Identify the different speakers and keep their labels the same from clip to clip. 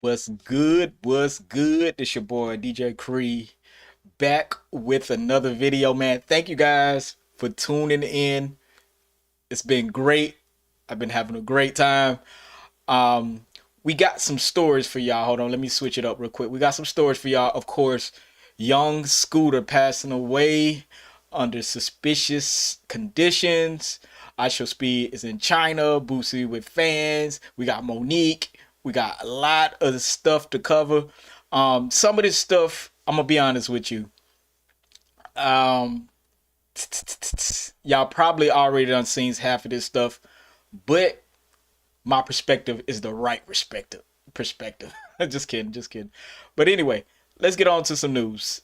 Speaker 1: What's good? What's good? It's your boy DJ Cree back with another video, man. Thank you guys for tuning in. It's been great. I've been having a great time. Um, we got some stories for y'all. Hold on, let me switch it up real quick. We got some stories for y'all. Of course, young Scooter passing away under suspicious conditions. Ishowspeed is in China. Boosie with fans. We got Monique. We got a lot of stuff to cover. Some of this stuff, I'm gonna be honest with you. Um, y'all probably already done seen half of this stuff, but my perspective is the right perspective. Just kidding, just kidding. But anyway, let's get on to some news.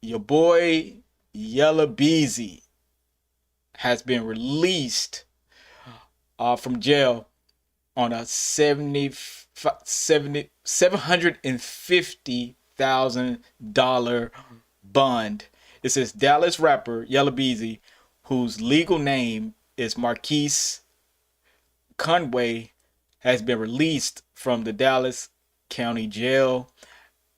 Speaker 1: Your boy Yella Beezy has been released from jail on a 750,000 bond. It says Dallas rapper Yella Beezy, whose legal name is Marquise Conway, has been released from the Dallas County Jail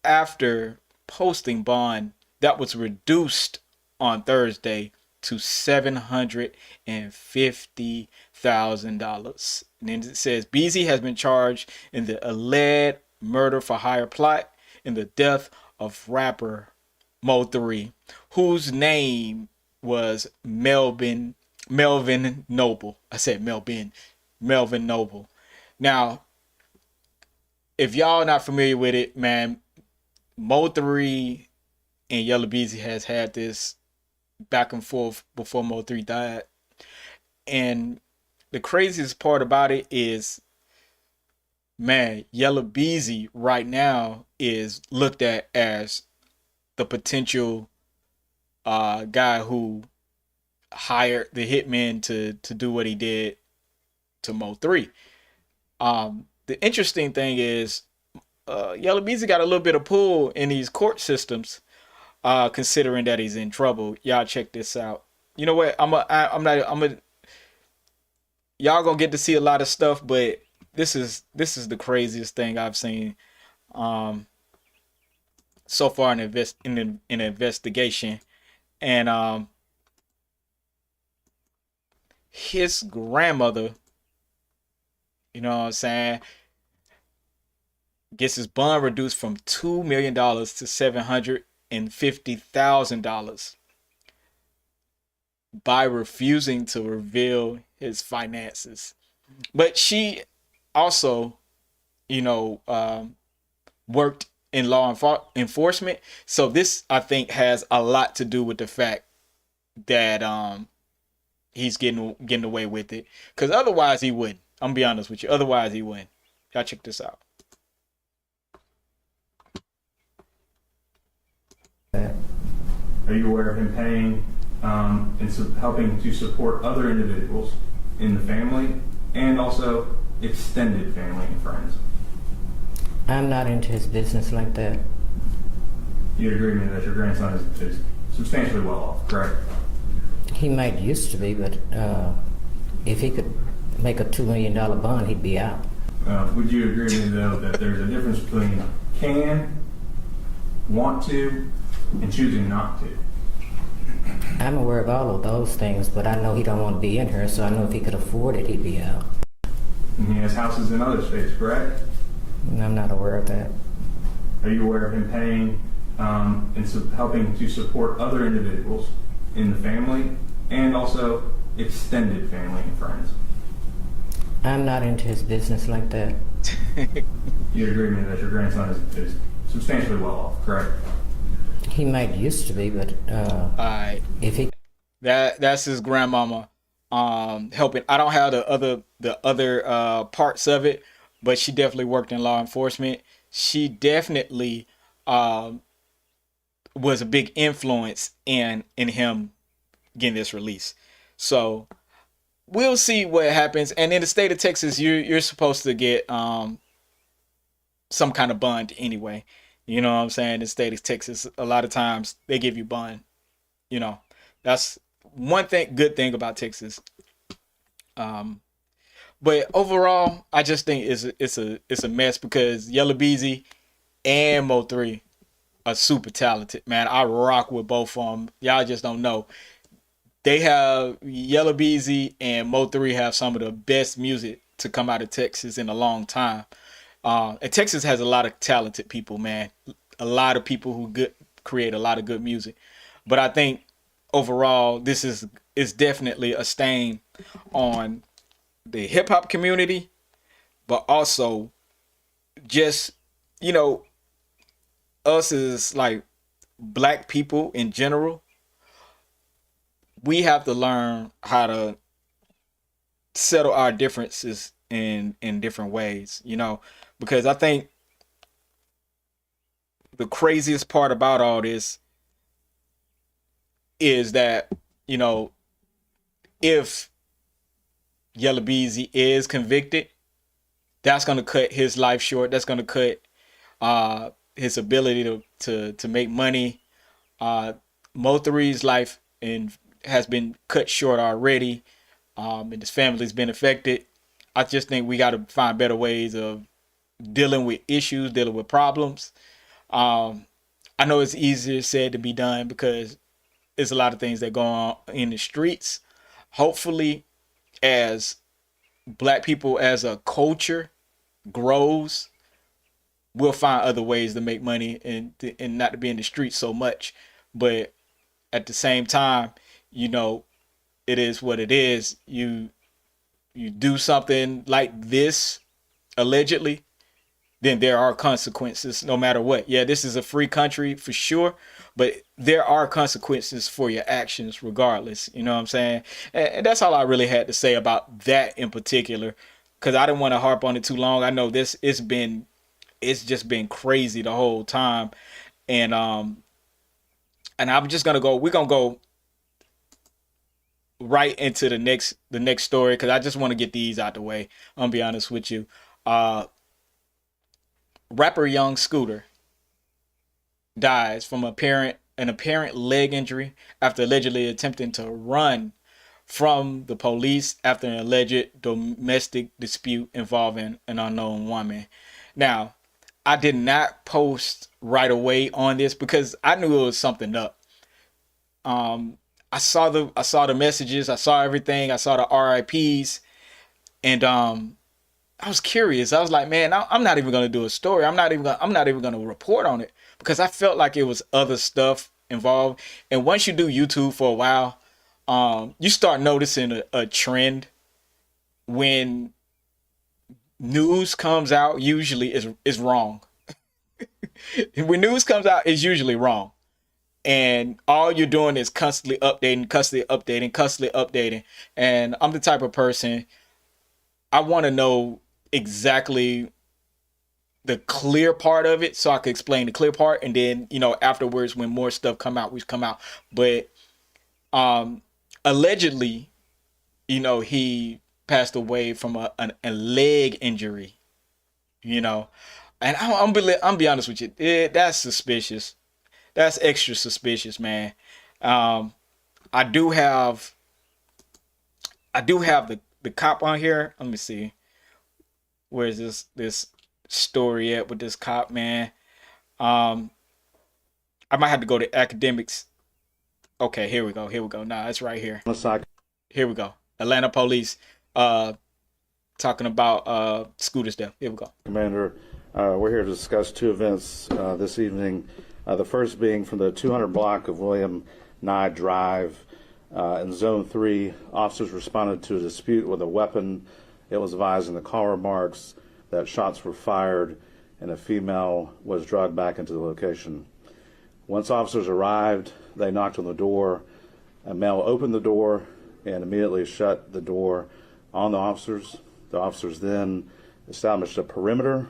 Speaker 1: after posting bond that was reduced on Thursday to $750,000. And then it says Beasley has been charged in the alleged murder for hire plot in the death of rapper Mo 3, whose name was Melvin Noble. I said Melvin Noble. Now, if y'all not familiar with it, man, Mo 3 and Yella Beezy has had this back and forth before Mo 3 died. And the craziest part about it is, man, Yella Beezy right now is looked at as the potential guy who hired the hitman to do what he did to Mo 3. The interesting thing is, Yella Beezy got a little bit of pull in these court systems, considering that he's in trouble. Y'all check this out. You know what? Y'all gonna get to see a lot of stuff, but this is the craziest thing I've seen um so far in an investigation. And his grandmother, you know what I'm saying, gets his bond reduced from $2 million to $750,000 by refusing to reveal his finances. But she also, you know, worked in law enforcement. So this, I think, has a lot to do with the fact that he's getting away with it. Because otherwise he wouldn't. I'm gonna be honest with you. Otherwise he wouldn't. Y'all check this out.
Speaker 2: Are you aware of him paying and helping to support other individuals in the family and also extended family and friends?
Speaker 3: I'm not into his business like that.
Speaker 2: You agree with me that your grandson is substantially well off, correct?
Speaker 3: He might used to be, but if he could make a $2 million bond, he'd be out.
Speaker 2: Would you agree with me, though, that there's a difference between can, want to, and choosing not to?
Speaker 3: I'm aware of all of those things, but I know he don't want to be in here, so I know if he could afford it, he'd be out.
Speaker 2: And he has houses in other states, correct?
Speaker 3: And I'm not aware of that.
Speaker 2: Are you aware of him paying and helping to support other individuals in the family and also extended family and friends?
Speaker 3: I'm not into his business like that.
Speaker 2: You agree with me that your grandson is substantially well off, correct?
Speaker 3: He might used to be, but
Speaker 1: Alright.
Speaker 3: if he
Speaker 1: That's his grandmama helping. I don't have the other parts of it, but she definitely worked in law enforcement. She definitely um was a big influence in him getting this release. So we'll see what happens. And in the state of Texas, you're supposed to get some kind of bond anyway. You know what I'm saying? In the state of Texas, a lot of times they give you bond. You know, that's one thing, good thing about Texas. Um, But overall, I just think it's a mess because Yellow Beezy and Mo3 are super talented, man. I rock with both of them. Y'all just don't know. They have Yellow Beezy and Mo3 have some of the best music to come out of Texas in a long time. And Texas has a lot of talented people, man. A lot of people who good create a lot of good music. But I think overall, this is definitely a stain on the hip hop community, but also just you know us as like black people in general. We have to learn how to settle our differences in different ways, because I think the craziest part about all this is that you know if Yellow Beezy is convicted, that's going to cut his life short. That's going to cut his ability to make money. Mo3's life has been cut short already, and his family's been affected. I just think we got to find better ways of dealing with issues, dealing with problems. I know it's easier said to be done because there's a lot of things that go on in the streets. Hopefully, as black people as a culture grows, we'll find other ways to make money and not to be in the streets so much. But at the same time, you know, it is what it is. You do something like this allegedly, then there are consequences no matter what. Yeah, this is a free country for sure, but there are consequences for your actions regardless. You know what I'm saying? And that's all I really had to say about that in particular, because I didn't want to harp on it too long. I know it's just been crazy the whole time, and I'm just gonna go. We're gonna go right into the next story because I just want to get these out the way. I'm gonna be honest with you. Rapper Young Scooter dies from an apparent leg injury after allegedly attempting to run from the police after an alleged domestic dispute involving an unknown woman. Now, I did not post right away on this because I knew it was something up. I saw the messages, I saw everything, I saw the RIPs, and I was curious. I was like, man, I'm not even gonna do a story. I'm not even gonna report on it because I felt like it was other stuff involved. And once you do YouTube for a while, you start noticing a trend when news comes out. Usually is wrong. When news comes out, it's usually wrong. And all you're doing is constantly updating, constantly updating, constantly updating. And I'm the type of person, I want to know exactly the clear part of it so I can explain the clear part, and then afterwards when more stuff we come out. But allegedly, he passed away from a leg injury. And I'm be honest with you, that's suspicious. That's extra suspicious, man. Um, I do have the cop on here. Let me see. Where's this story at with this cop, man? Um, I might have to go to academics. Okay, here we go. Here we go. Nah, it's right here. Here we go. Atlanta police talking about Scooter's death. Here we go.
Speaker 4: Commander, we're here to discuss two events this evening. The first being from the 200 block of William Nye Drive in Zone 3. Officers responded to a dispute with a weapon. It was advised in the call remarks that shots were fired and a female was dragged back into the location. Once officers arrived, they knocked on the door. A male opened the door and immediately shut the door on the officers. The officers then established a perimeter.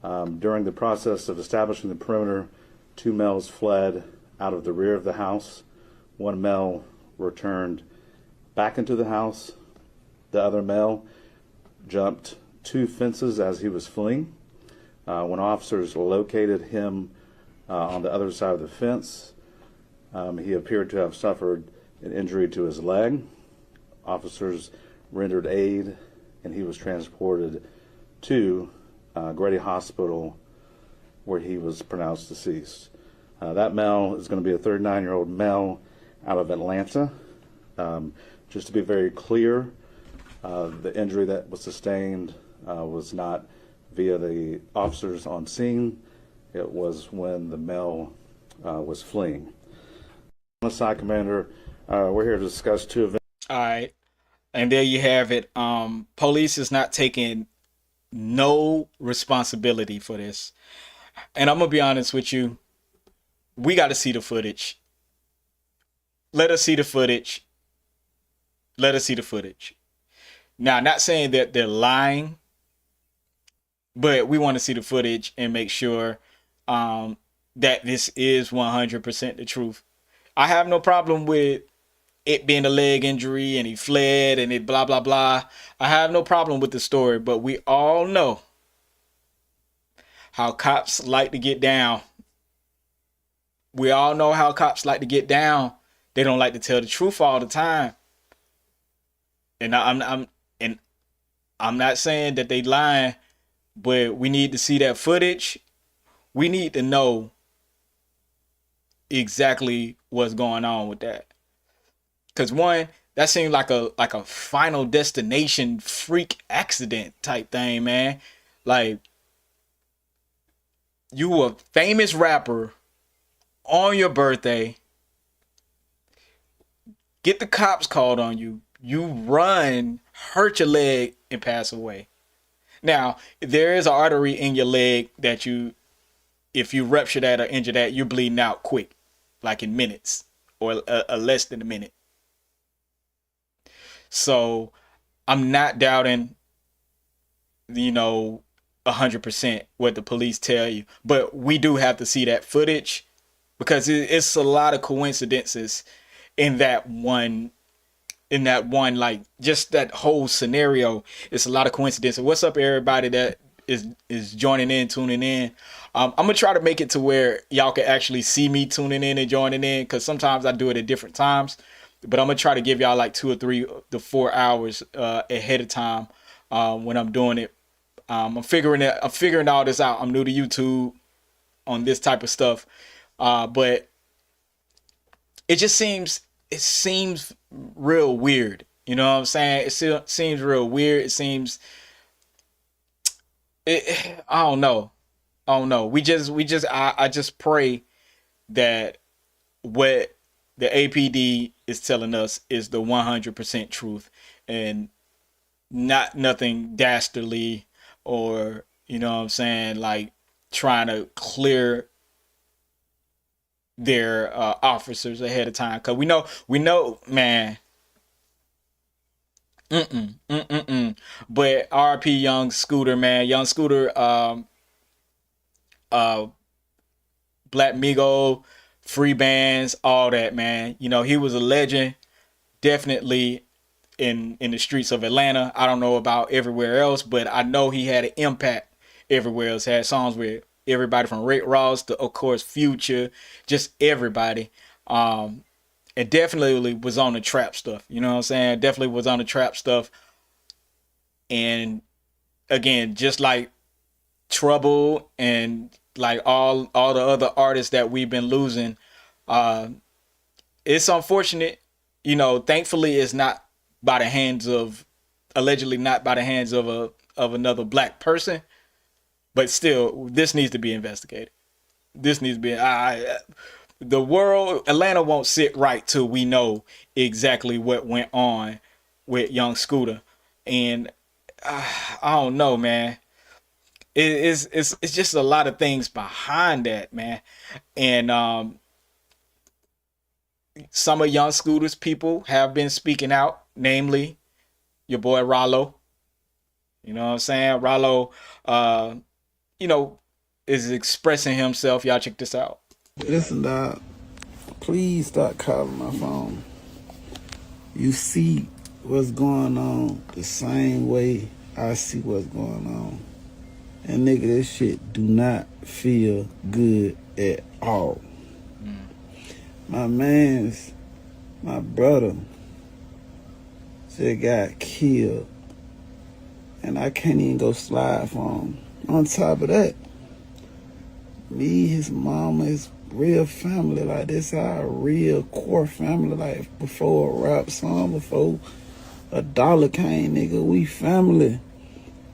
Speaker 4: During the process of establishing the perimeter, two males fled out of the rear of the house. One male returned back into the house. The other male jumped two fences as he was fleeing. When officers located him on the other side of the fence, he appeared to have suffered an injury to his leg. Officers rendered aid and he was transported to Grady Hospital, where he was pronounced deceased. That male is going to be a 39-year-old male out of Atlanta. Just to be very clear, the injury that was sustained was not via the officers on scene. It was when the male was fleeing. Homicide Commander, we're here to discuss two events.
Speaker 1: All right. And there you have it. Police is not taking no responsibility for this. And I'm going to be honest with you. We got to see the footage. Let us see the footage. Let us see the footage. Now, not saying that they're lying, but we want to see the footage and make sure that this is 100% the truth. I have no problem with it being a leg injury and he fled and it blah, blah, blah. I have no problem with the story, but we all know how cops like to get down. We all know how cops like to get down. They don't like to tell the truth all the time. And I'm not saying that they lying, but we need to see that footage. We need to know exactly what's going on with that. Cause one, that seemed like a Final Destination freak accident type thing, man. Like, you a famous rapper on your birthday, get the cops called on you, you run, hurt your leg, and pass away. Now, there is an artery in your leg that if you rupture that or injure that, you're bleeding out quick, like in minutes or less than a minute. So I'm not doubting, 100% what the police tell you, but we do have to see that footage because it's a lot of coincidences in that one, like just that whole scenario. It's a lot of coincidences. What's up, everybody that is joining in, tuning in? I'm gonna try to make it to where y'all can actually see me tuning in and joining in, because sometimes I do it at different times. But I'm gonna try to give y'all like 2 or 3 to 4 hours ahead of time when I'm doing it. I'm figuring all this out. I'm new to YouTube on this type of stuff, but it seems real weird. You know what I'm saying? It seems real weird. It seems, I don't know. I just pray that what the APD is telling us is the 100% truth and not nothing dastardly or, like trying to clear their officers ahead of time. Cause we know, man. But RP Young Scooter, man. Young Scooter, Black Migo, free bands, all that, man. He was a legend, definitely in the streets of Atlanta. I don't know about everywhere else, but I know he had an impact everywhere else. Had songs with everybody from Rick Ross to, of course, Future, just everybody. And definitely was on the trap stuff. You know what I'm saying? Definitely was on the trap stuff. And again, just like Trouble and like all the other artists that we've been losing, it's unfortunate. Thankfully it's not by the hands of, allegedly not by the hands of another black person, but still this needs to be investigated. This needs to be, the world, Atlanta won't sit right till we know exactly what went on with Young Scooter. And I don't know, man. It's just a lot of things behind that, man. And some of Young Scooter's people have been speaking out, namely your boy Rollo. You know what I'm saying? Rollo, is expressing himself. Y'all check this out.
Speaker 5: Listen, dog, please stop calling my phone. You see what's going on the same way I see what's going on. And nigga, this shit do not feel good at all. My brother just got killed and I can't even go slide for him. On top of that, me, his mama, his real family, like this our real core family, like before a rap song, before a dollar came, nigga, we family.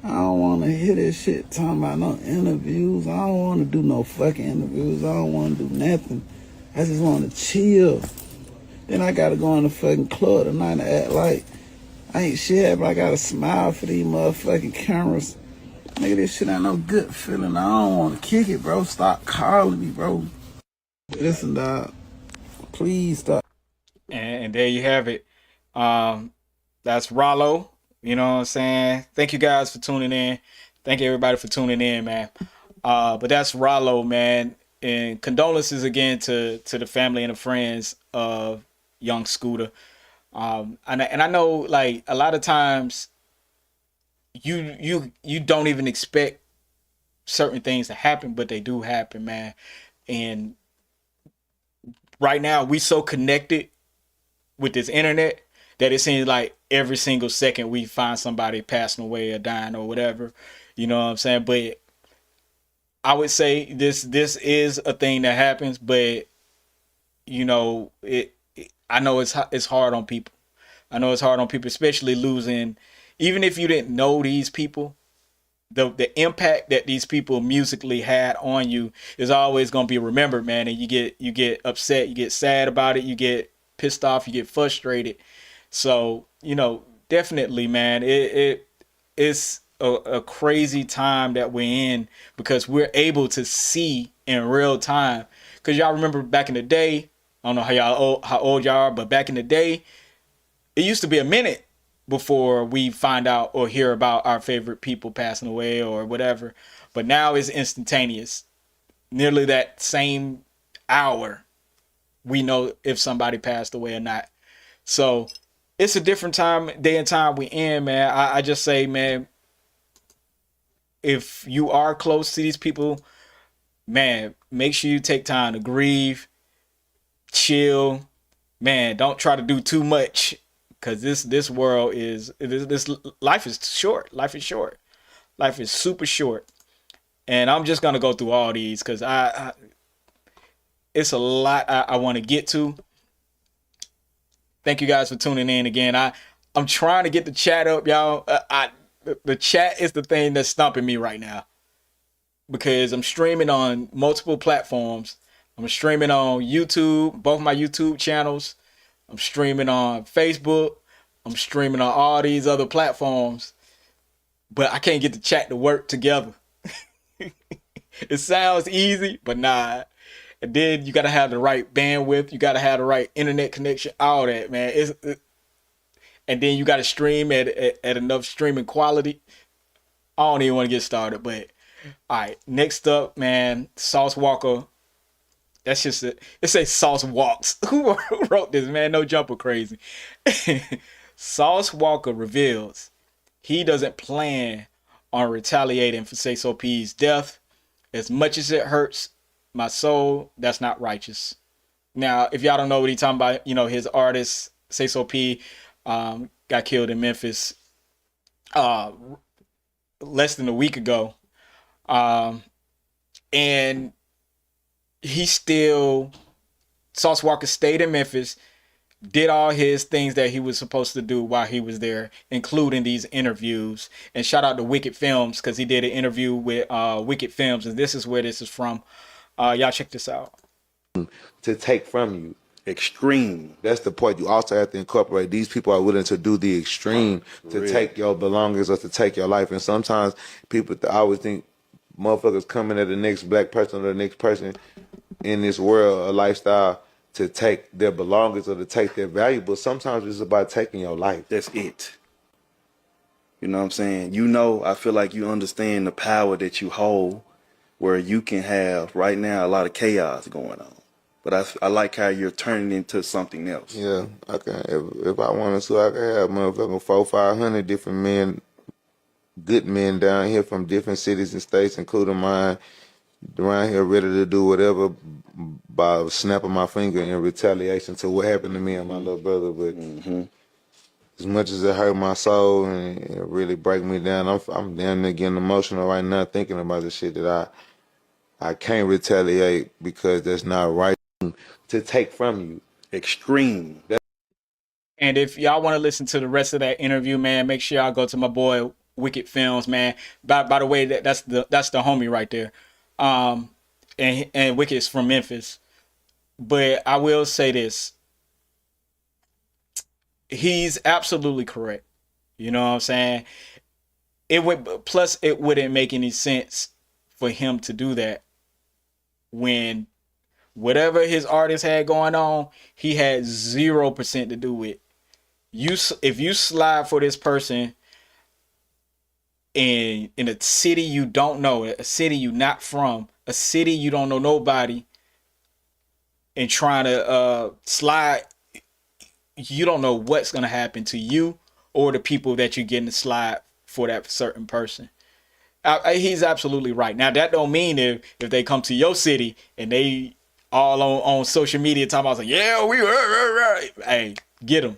Speaker 5: I don't want to hear this shit talking about no interviews. I don't want to do no fucking interviews. I don't want to do nothing. I just want to chill. Then I got to go in the fucking club tonight and act like I ain't shit, but I got to smile for these motherfucking cameras. Nigga, this shit ain't no good feeling. I don't want to kick it, bro. Stop calling me, bro. Listen, dog. Please stop.
Speaker 1: And there you have it. That's Rollo. You know what I'm saying? Thank you guys for tuning in. Thank you everybody for tuning in, man. But that's Rollo, man. And condolences again to the family and the friends of young Scooter. And I know, like, a lot of times you don't even expect certain things to happen, but they do happen, man. And right now we so connected with this internet that it seems like every single second we find somebody passing away or dying or whatever. You know what I'm saying? But I would say this is a thing that happens, but you know, I know it's hard on people. I know it's hard on people, especially losing. Even if you didn't know these people, the impact that these people musically had on you is always gonna be remembered, man. And you get upset, you get sad about it, you get pissed off, you get frustrated. So you know, definitely, man, it's a crazy time that we're in because we're able to see in real time. Cause y'all remember back in the day, I don't know how old y'all are, but back in the day, it used to be a minute before we find out or hear about our favorite people passing away or whatever. But now it's instantaneous. Nearly that same hour, we know if somebody passed away or not. So it's a different day and time we in, man. I just say, man, if you are close to these people, man, make sure you take time to grieve, chill. Man, don't try to do too much. Cause this world is this life is short. Life is short. Life is super short. And I'm just gonna go through all these because I it's a lot I want to get to. Thank you guys for tuning in again. I'm trying to get the chat up, y'all. The chat is the thing that's stumping me right now because I'm streaming on multiple platforms. I'm streaming on YouTube, both my YouTube channels. I'm streaming on Facebook. I'm streaming on all these other platforms. But I can't get the chat to work together. It sounds easy, but nah. And then you got to have the right bandwidth. You got to have the right internet connection. All that, man. And then you got to stream at enough streaming quality. I don't even want to get started. But, all right. Next up, man, Sauce Walker. That's just it. It says Sauce Walks. Who wrote this, man? No jumper crazy. Sauce Walker reveals he doesn't plan on retaliating for Say So P's death. As much as it hurts my soul, that's not righteous. Now, if y'all don't know what he's talking about, you know, his artist, Say So P, got killed in Memphis less than a week ago. And he still, Sauce Walker stayed in Memphis, did all his things that he was supposed to do while he was there, including these interviews. And shout out to Wicked Films because he did an interview with Wicked Films, and this is where this is from. Y'all check this out.
Speaker 6: To take from you. Extreme. That's the point. You also have to incorporate these people are willing to do the extreme to take your belongings or to take your life. And sometimes people, I always think motherfuckers coming at the next black person or the next person in this world, a lifestyle, to take their belongings or to take their valuables. Sometimes it's about taking your life.
Speaker 7: That's it. You know what I'm saying? You know, I feel like you understand the power that you hold where you can have right now a lot of chaos going on. But I like how you're turning into something else.
Speaker 6: Yeah, I can. If I wanted to, I could have motherfucking 400-500 different men, good men down here from different cities and states, including mine, around here ready to do whatever by snapping my finger in retaliation to what happened to me and my little brother. But as much as it hurt my soul and it really break me down, I'm damn near getting emotional right now thinking about the shit that I can't retaliate because that's not right to take from you.
Speaker 7: Extreme.
Speaker 1: And if y'all want to listen to the rest of that interview, man, make sure y'all go to my boy Wicked Films, man. By the way, that's the homie right there. And Wicked is from Memphis. But I will say this. He's absolutely correct. You know what I'm saying? It wouldn't make any sense for him to do that when whatever his artist had going on, he had 0% to do with. If you slide for this person in a city you don't know, a city you not from, a city you don't know nobody, and trying to slide, you don't know what's gonna happen to you or the people that you're getting to slide for that certain person. He's absolutely right. Now that don't mean if they come to your city and they all on social media talking about like, yeah, we hey, get them.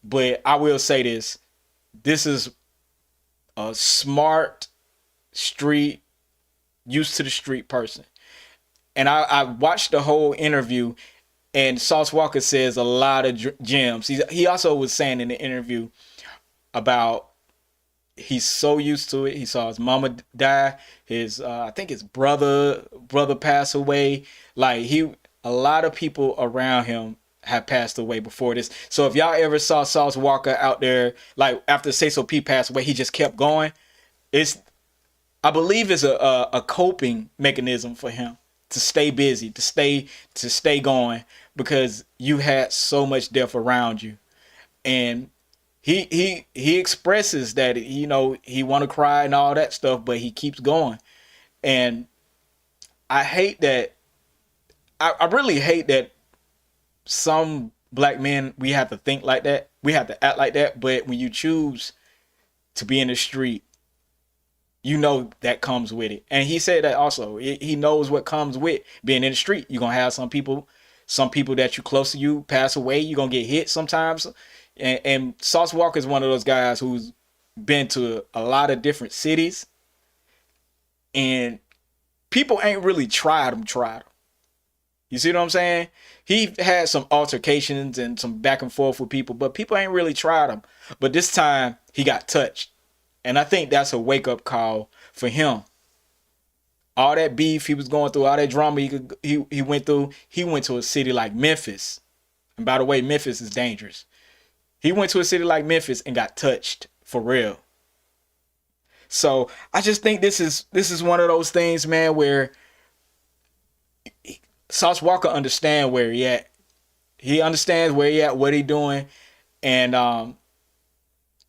Speaker 1: But I will say this: this is a smart street, used to the street person. And I watched the whole interview, and Sauce Walka says a lot of gems. He also was saying in the interview about he's so used to it. He saw his mama die. His I think his brother passed away. Like a lot of people around him have passed away before this. So if y'all ever saw Sauce Walka out there, like after Say So P passed away, he just kept going. I believe it's a coping mechanism for him to stay busy, to stay going, because you had so much death around you. And he expresses that, you know, he want to cry and all that stuff, but he keeps going. And I hate that. I really hate that some black men, we have to think like that. We have to act like that. But when you choose to be in the street, you know that comes with it. And he said that also. He knows what comes with being in the street. You're going to have some people that you close to you pass away. You're going to get hit sometimes. And Sauce Walka is one of those guys who's been to a lot of different cities. And people ain't really tried him. You see what I'm saying? He had some altercations and some back and forth with people, but people ain't really tried him. But this time he got touched. And I think that's a wake-up call for him. All that beef he was going through, all that drama he went through, he went to a city like Memphis. And by the way, Memphis is dangerous. He went to a city like Memphis and got touched for real. So I just think this is one of those things, man, where Sauce Walka understands where he at. He understands where he at, what he doing, and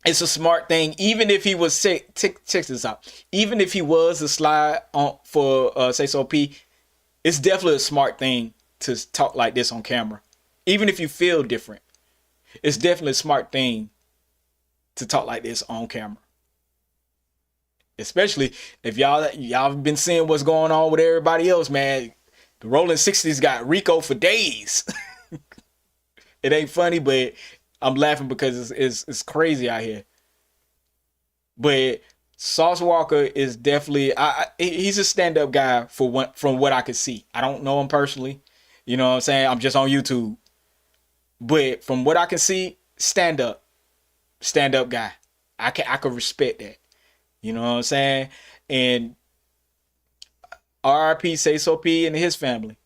Speaker 1: it's a smart thing. Even if he was sick, check this out. Even if he was a slide on for Say So P, it's definitely a smart thing to talk like this on camera. Even if you feel different, it's definitely a smart thing to talk like this on camera. Especially if y'all been seeing what's going on with everybody else, man. The Rolling 60s got Rico for days. It ain't funny, but I'm laughing because it's crazy out here. But Sauce Walka is definitely he's a stand-up guy from what I could see. I don't know him personally. You know what I'm saying? I'm just on YouTube. But from what I can see, stand-up guy. I could respect that. You know what I'm saying? And RIP Say So P and his family.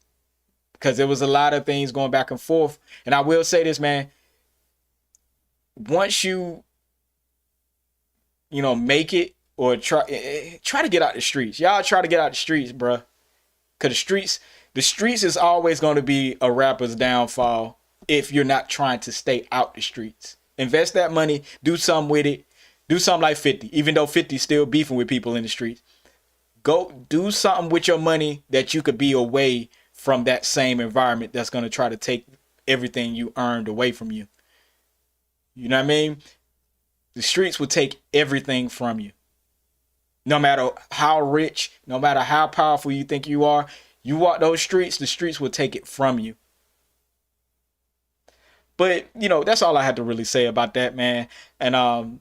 Speaker 1: Because there was a lot of things going back and forth. And I will say this, man. Once you make it, or try to get out the streets. Y'all try to get out the streets, bruh. Because the streets is always going to be a rapper's downfall if you're not trying to stay out the streets. Invest that money. Do something with it. Do something like 50. Even though 50's still beefing with people in the streets. Go do something with your money that you could be away from that same environment that's going to try to take everything you earned away from you. You know what I mean? The streets will take everything from you. No matter how rich, no matter how powerful you think you are, you walk those streets, the streets will take it from you. But you know, that's all I had to really say about that, man. And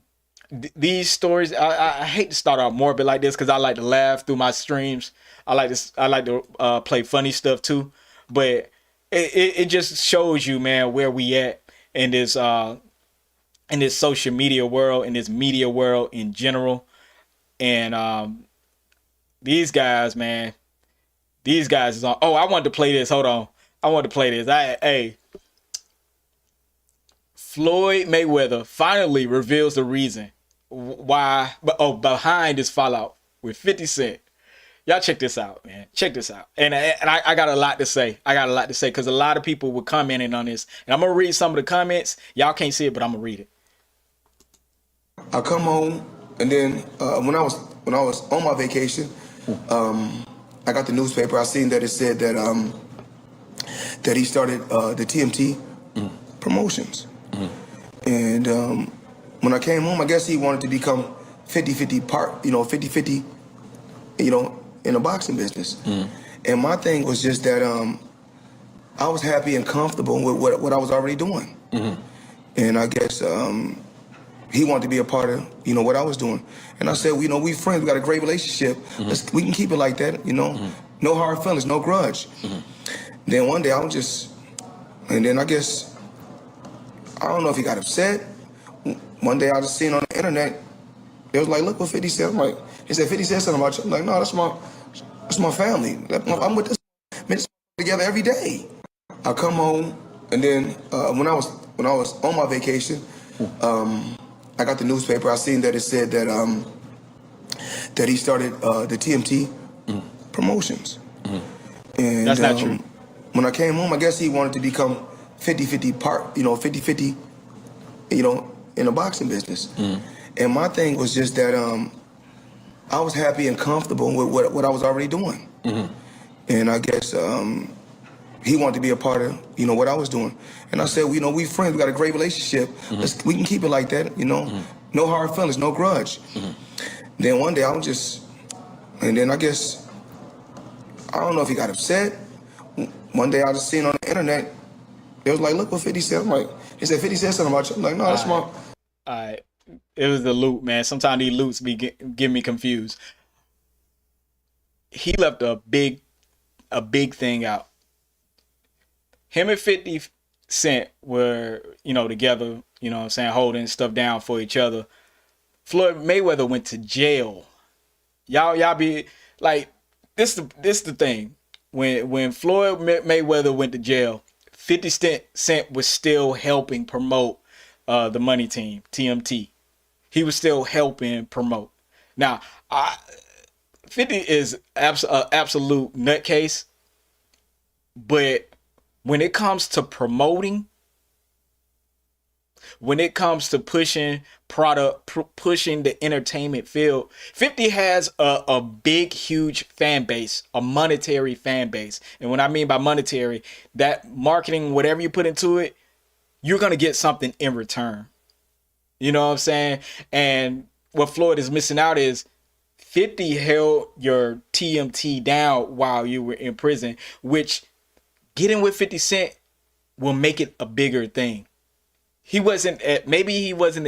Speaker 1: these stories, I hate to start out morbid like this because I like to laugh through my streams. I like to play funny stuff too, but it just shows you, man, where we at in this social media world, in this media world in general. And these guys, man, these guys is on. Oh, I wanted to play this. Hold on, I wanted to play this. Hey, Floyd Mayweather finally reveals the reason why, behind his fallout with 50 Cent. Y'all check this out, man. Check this out. And I got a lot to say. I got a lot to say because a lot of people were commenting on this. And I'm going to read some of the comments. Y'all can't see it, but I'm going to read it.
Speaker 8: I come home, and then when I was on my vacation, I got the newspaper. I seen that it said that that he started the TMT promotions. And when I came home, I guess he wanted to become 50-50 part, 50-50, in the boxing business. And my thing was just that I was happy and comfortable with what I was already doing. And I guess he wanted to be a part of, what I was doing. And I said, we friends, we got a great relationship. We can keep it like that, no hard feelings, no grudge. Then one day and then I guess, I don't know if he got upset. One day I just seen on the internet, it was like, look what 50 said. I'm like, he said 50 said something about you. I'm like, no, that's my family. I'm with this together every day. I come home, and then when I was on my vacation, I got the newspaper. I seen that it said that that he started the TMT promotions. And
Speaker 1: that's not true.
Speaker 8: When I came home, I guess he wanted to become 50-50 part, 50-50, in the boxing business. And my thing was just that I was happy and comfortable with what I was already doing. And I guess he wanted to be a part of, what I was doing. And I said, we friends, we got a great relationship. We can keep it like that, no hard feelings, no grudge. Then one day and then I guess, I don't know if he got upset. One day I just seen on the internet, it was like, look what 50 said. I'm like, he said 50 said something about you. I'm like, no, that's my...
Speaker 1: All right. It was the loot, man. Sometimes these loots get me confused. He left a big thing out. Him and 50 Cent were, together, what I'm saying, holding stuff down for each other. Floyd Mayweather went to jail. Y'all be like, this the thing. When Floyd Mayweather went to jail, 50 Cent was still helping promote the Money Team, TMT. He was still helping promote. Now, 50 is absolute nutcase, but when it comes to promoting, when it comes to pushing product, pushing the entertainment field, 50 has a big, huge fan base, a monetary fan base. And when I mean by monetary, that marketing, whatever you put into it, you're going to get something in return. You know what I'm saying? And what Floyd is missing out is 50 held your TMT down while you were in prison, which getting with 50 Cent will make it a bigger thing. Maybe he wasn't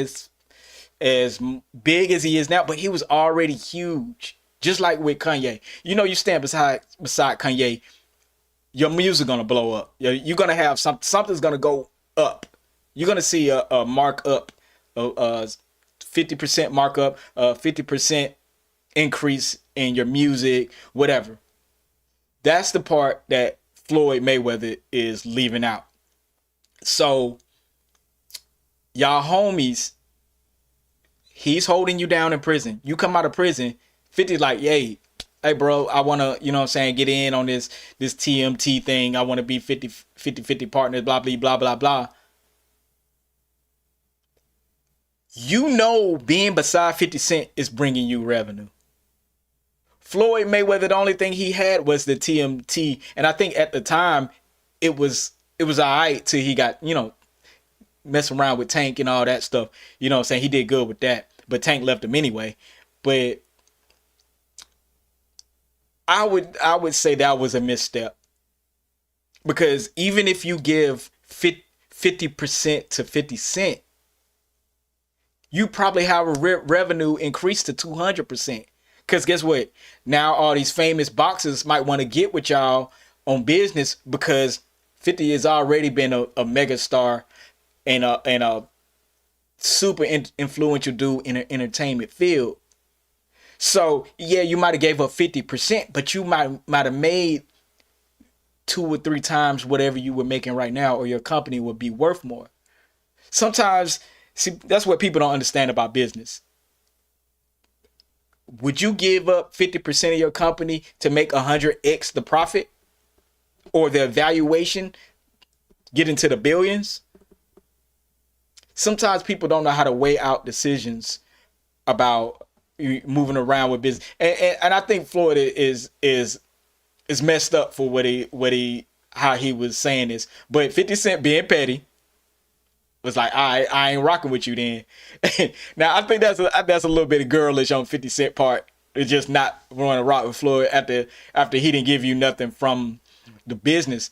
Speaker 1: as big as he is now, but he was already huge. Just like with Kanye. You stand beside Kanye, your music gonna blow up. You're gonna have something's gonna go up. You're gonna see a markup, a 50% markup, a 50% increase in your music, whatever. That's the part that Floyd Mayweather is leaving out. So y'all homies, he's holding you down in prison. You come out of prison, 50 like, hey bro, I want to, get in on this TMT thing. I want to be 50 partners, blah, blah, blah, blah, blah. Being beside 50 Cent is bringing you revenue. Floyd Mayweather, the only thing he had was the TMT. And I think at the time, it was all right till he got, messing around with Tank and all that stuff. He did good with that. But Tank left him anyway. But I would say that was a misstep. Because even if you give 50 50% to 50 Cent, you probably have a revenue increase to 200%. Because guess what? Now all these famous boxers might want to get with y'all on business because 50 has already been a mega star and a super influential dude in the entertainment field. So yeah, you might have gave up 50%, but you might have made 2 or 3 times whatever you were making right now, or your company would be worth more. Sometimes, see, that's what people don't understand about business. Would you give up 50% of your company to make 100x the profit or the valuation, get into the billions? Sometimes people don't know how to weigh out decisions about moving around with business, and I think Floyd is messed up for how he was saying this. But 50 Cent being petty was like, I ain't rocking with you then. Now I think that's a little bit of girlish on 50 Cent part. It's just not want to rock with Floyd after he didn't give you nothing from the business.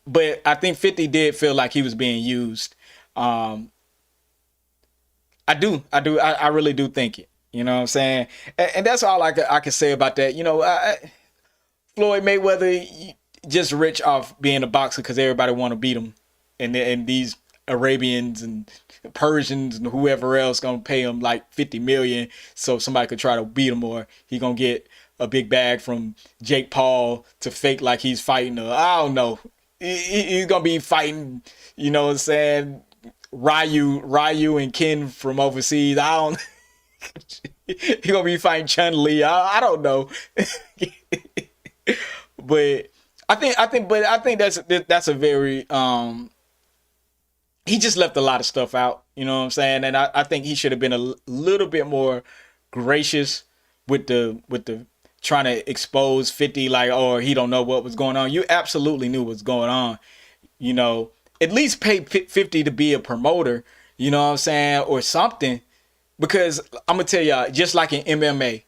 Speaker 1: But I think 50 did feel like he was being used. I really do think it. You know what I'm saying? And that's all I can say about that. You know, Floyd Mayweather just rich off being a boxer because everybody want to beat him, and these Arabians and Persians and whoever else gonna pay him like 50 million so somebody could try to beat him, or he gonna get a big bag from Jake Paul to fake like he's fighting. I don't know. He's gonna be fighting. You know what I'm saying? Ryu and Ken from overseas. I don't. He gonna be fighting Chun-Li. I don't know. But I think that's a very he just left a lot of stuff out. You know what I'm saying? And I think he should have been a little bit more gracious with the trying to expose 50 like, oh, he don't know what was going on. You absolutely knew what's going on. You know, at least pay 50 to be a promoter. You know what I'm saying? Or something. Because I'm going to tell y'all, just like in MMA,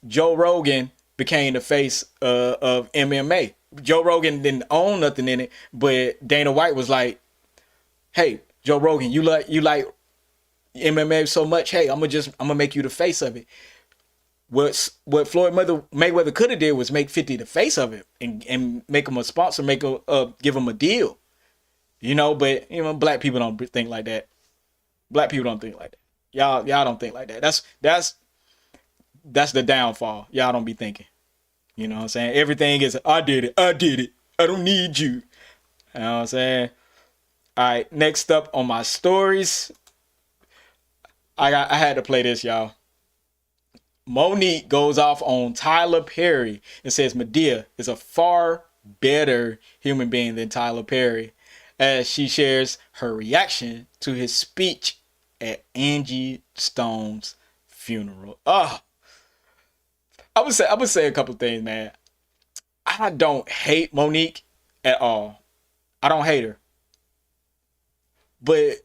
Speaker 1: Joe Rogan became the face of MMA. Joe Rogan didn't own nothing in it, but Dana White was like, hey, Joe Rogan, you like MMA so much, hey, I'm gonna make you the face of it. What Floyd Mayweather could have did was make 50 the face of it and make him a sponsor, give him a deal. You know, but you know, black people don't think like that. Black people don't think like that. Y'all don't think like that. That's the downfall. Y'all don't be thinking. You know what I'm saying? Everything is, I did it. I don't need you. You know what I'm saying? All right, next up on my stories, I had to play this, y'all. Monique goes off on Tyler Perry and says Madea is a far better human being than Tyler Perry, as she shares her reaction to his speech at Angie Stone's funeral. I would say a couple things, man. I don't hate Monique at all. I don't hate her. But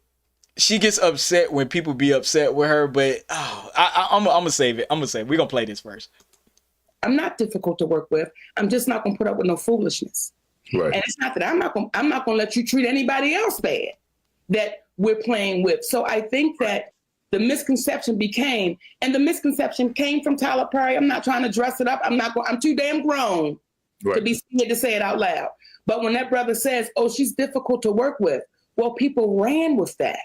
Speaker 1: she gets upset when people be upset with her. But I'm gonna save it. We're gonna play this first.
Speaker 9: I'm not difficult to work with. I'm just not gonna put up with no foolishness. Right. And it's not that I'm not gonna let you treat anybody else bad that we're playing with. So I think that the misconception came from Tyler Perry. I'm not trying to dress it up. I'm too damn grown to be scared to say it out loud. But when that brother says, oh, she's difficult to work with, well, people ran with that.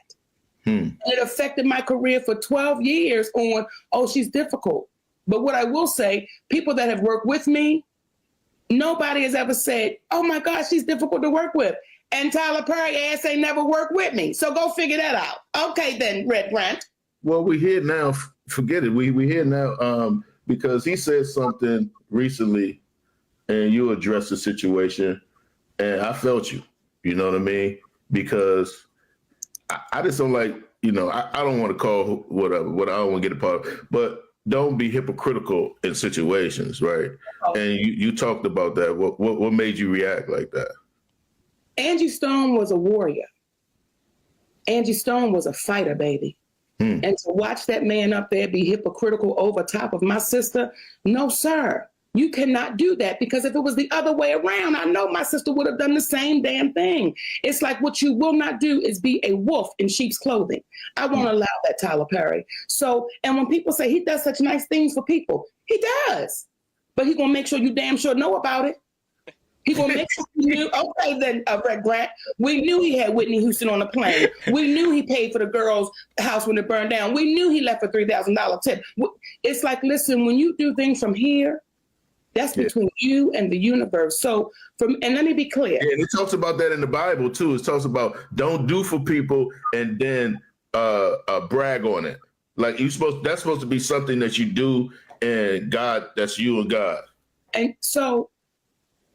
Speaker 9: And it affected my career for 12 years on, oh, she's difficult. But what I will say, people that have worked with me, nobody has ever said, oh my God, she's difficult to work with. And Tyler Perry ass ain't never worked with me. So go figure that out. Okay then, Red Brand.
Speaker 10: Well, we're here now. Forget it. We're here now because he said something recently and you addressed the situation and I felt you. You know what I mean? Because I just don't like, you know, I don't want to call whatever, what I don't want to get a part of, but don't be hypocritical in situations, right? And you talked about that. What made you react like that?
Speaker 9: Angie Stone was a warrior. Angie Stone was a fighter, baby. And to watch that man up there be hypocritical over top of my sister, no, sir. You cannot do that, because if it was the other way around, I know my sister would have done the same damn thing. It's like, what you will not do is be a wolf in sheep's clothing. I won't allow that, Tyler Perry. So, and when people say he does such nice things for people, he does. But he's going to make sure you damn sure know about it. He's going to make sure you knew. Okay, then, Red Grant, we knew he had Whitney Houston on the plane. We knew he paid for the girl's house when it burned down. We knew he left a $3,000 tip. It's like, listen, when you do things from here, that's between you and the universe. So, and let me be clear.
Speaker 10: Yeah, and it talks about that in the Bible too. It talks about don't do for people and then brag on it. Like that's supposed to be something that you do, and God, that's you and God.
Speaker 9: And so,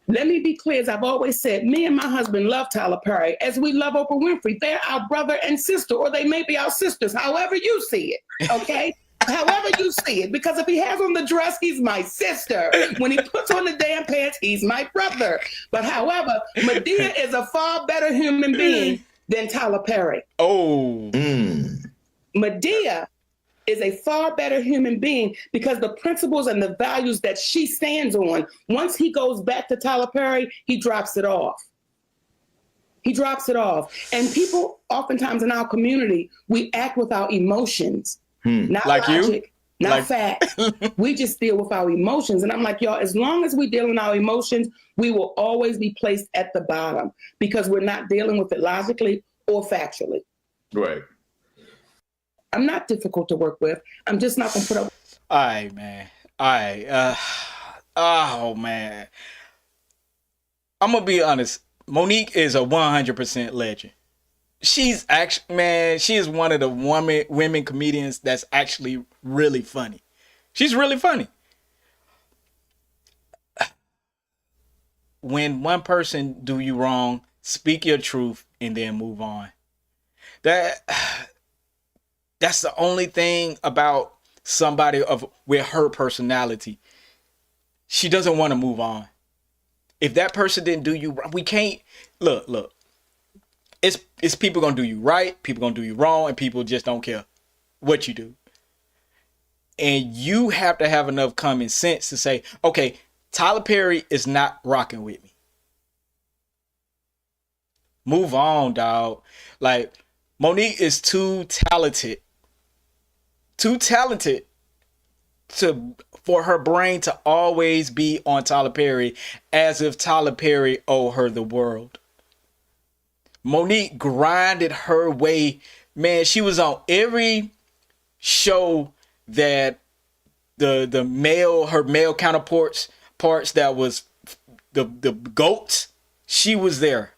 Speaker 9: let me be clear. As I've always said, me and my husband love Tyler Perry as we love Oprah Winfrey. They're our brother and sister, or they may be our sisters, however you see it. Okay. However you see it, because if he has on the dress, he's my sister. When he puts on the damn pants, he's my brother. But however, Madea is a far better human being than Tyler Perry.
Speaker 1: Oh.
Speaker 9: Madea is a far better human being because the principles and the values that she stands on, once he goes back to Tyler Perry, he drops it off. He drops it off. And people oftentimes in our community, we act with our emotions. Not
Speaker 1: like
Speaker 9: logic,
Speaker 1: you?
Speaker 9: not facts. We just deal with our emotions. And I'm like, y'all, as long as we deal in our emotions, we will always be placed at the bottom because we're not dealing with it logically or factually.
Speaker 10: Right.
Speaker 9: I'm not difficult to work with. I'm just not going to put up.
Speaker 1: All right, man. All right. Oh, man. I'm going to be honest. Monique is a 100% legend. She's actually, man, she is one of the women comedians that's actually really funny. She's really funny. When one person do you wrong, speak your truth and then move on. That's the only thing about somebody with her personality. She doesn't want to move on. If that person didn't do you wrong, we can't look. It's people gonna do you right, people gonna do you wrong, and people just don't care what you do. And you have to have enough common sense to say, okay, Tyler Perry is not rocking with me. Move on, dog. Like, Monique is too talented for her brain to always be on Tyler Perry as if Tyler Perry owe her the world. Monique grinded her way. Man, she was on every show that her male counterparts that was the GOATs, she was there.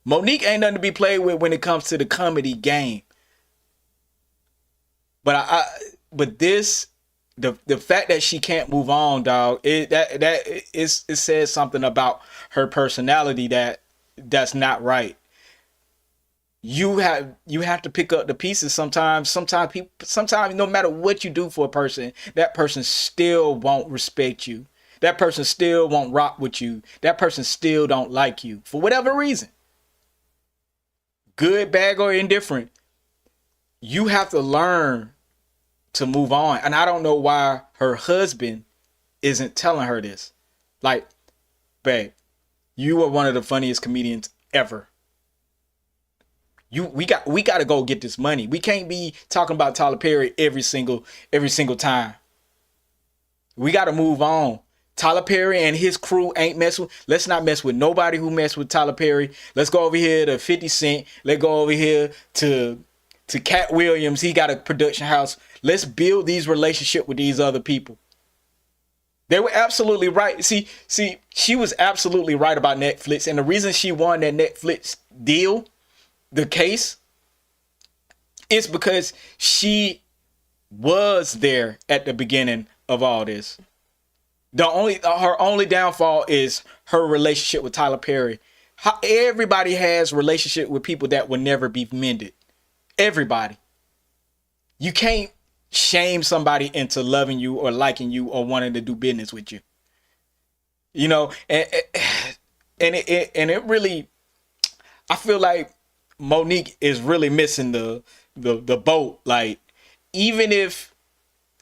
Speaker 1: Monique ain't nothing to be played with when it comes to the comedy game. But this, the fact that she can't move on, dog, it says something about her personality that's not right. You have to pick up the pieces sometimes. Sometimes no matter what you do for a person, that person still won't respect you. That person still won't rock with you. That person still don't like you for whatever reason. Good, bad, or indifferent. You have to learn to move on. And I don't know why her husband isn't telling her this. Like, babe, you are one of the funniest comedians ever. We got to go get this money. We can't be talking about Tyler Perry every single time. We got to move on. Tyler Perry and his crew ain't let's not mess with nobody who messed with Tyler Perry. Let's go over here to 50 Cent. Let's go over here to Cat Williams. He got a production house. Let's build these relationships with these other people. They were absolutely right. See, she was absolutely right about Netflix. And the reason she won that Netflix deal, the case, is because she was there at the beginning of all this. Her only downfall is her relationship with Tyler Perry. Everybody has relationship with people that will never be mended. Everybody. You can't shame somebody into loving you or liking you or wanting to do business with you. You know, and it really, I feel like Monique is really missing the boat. Like, even if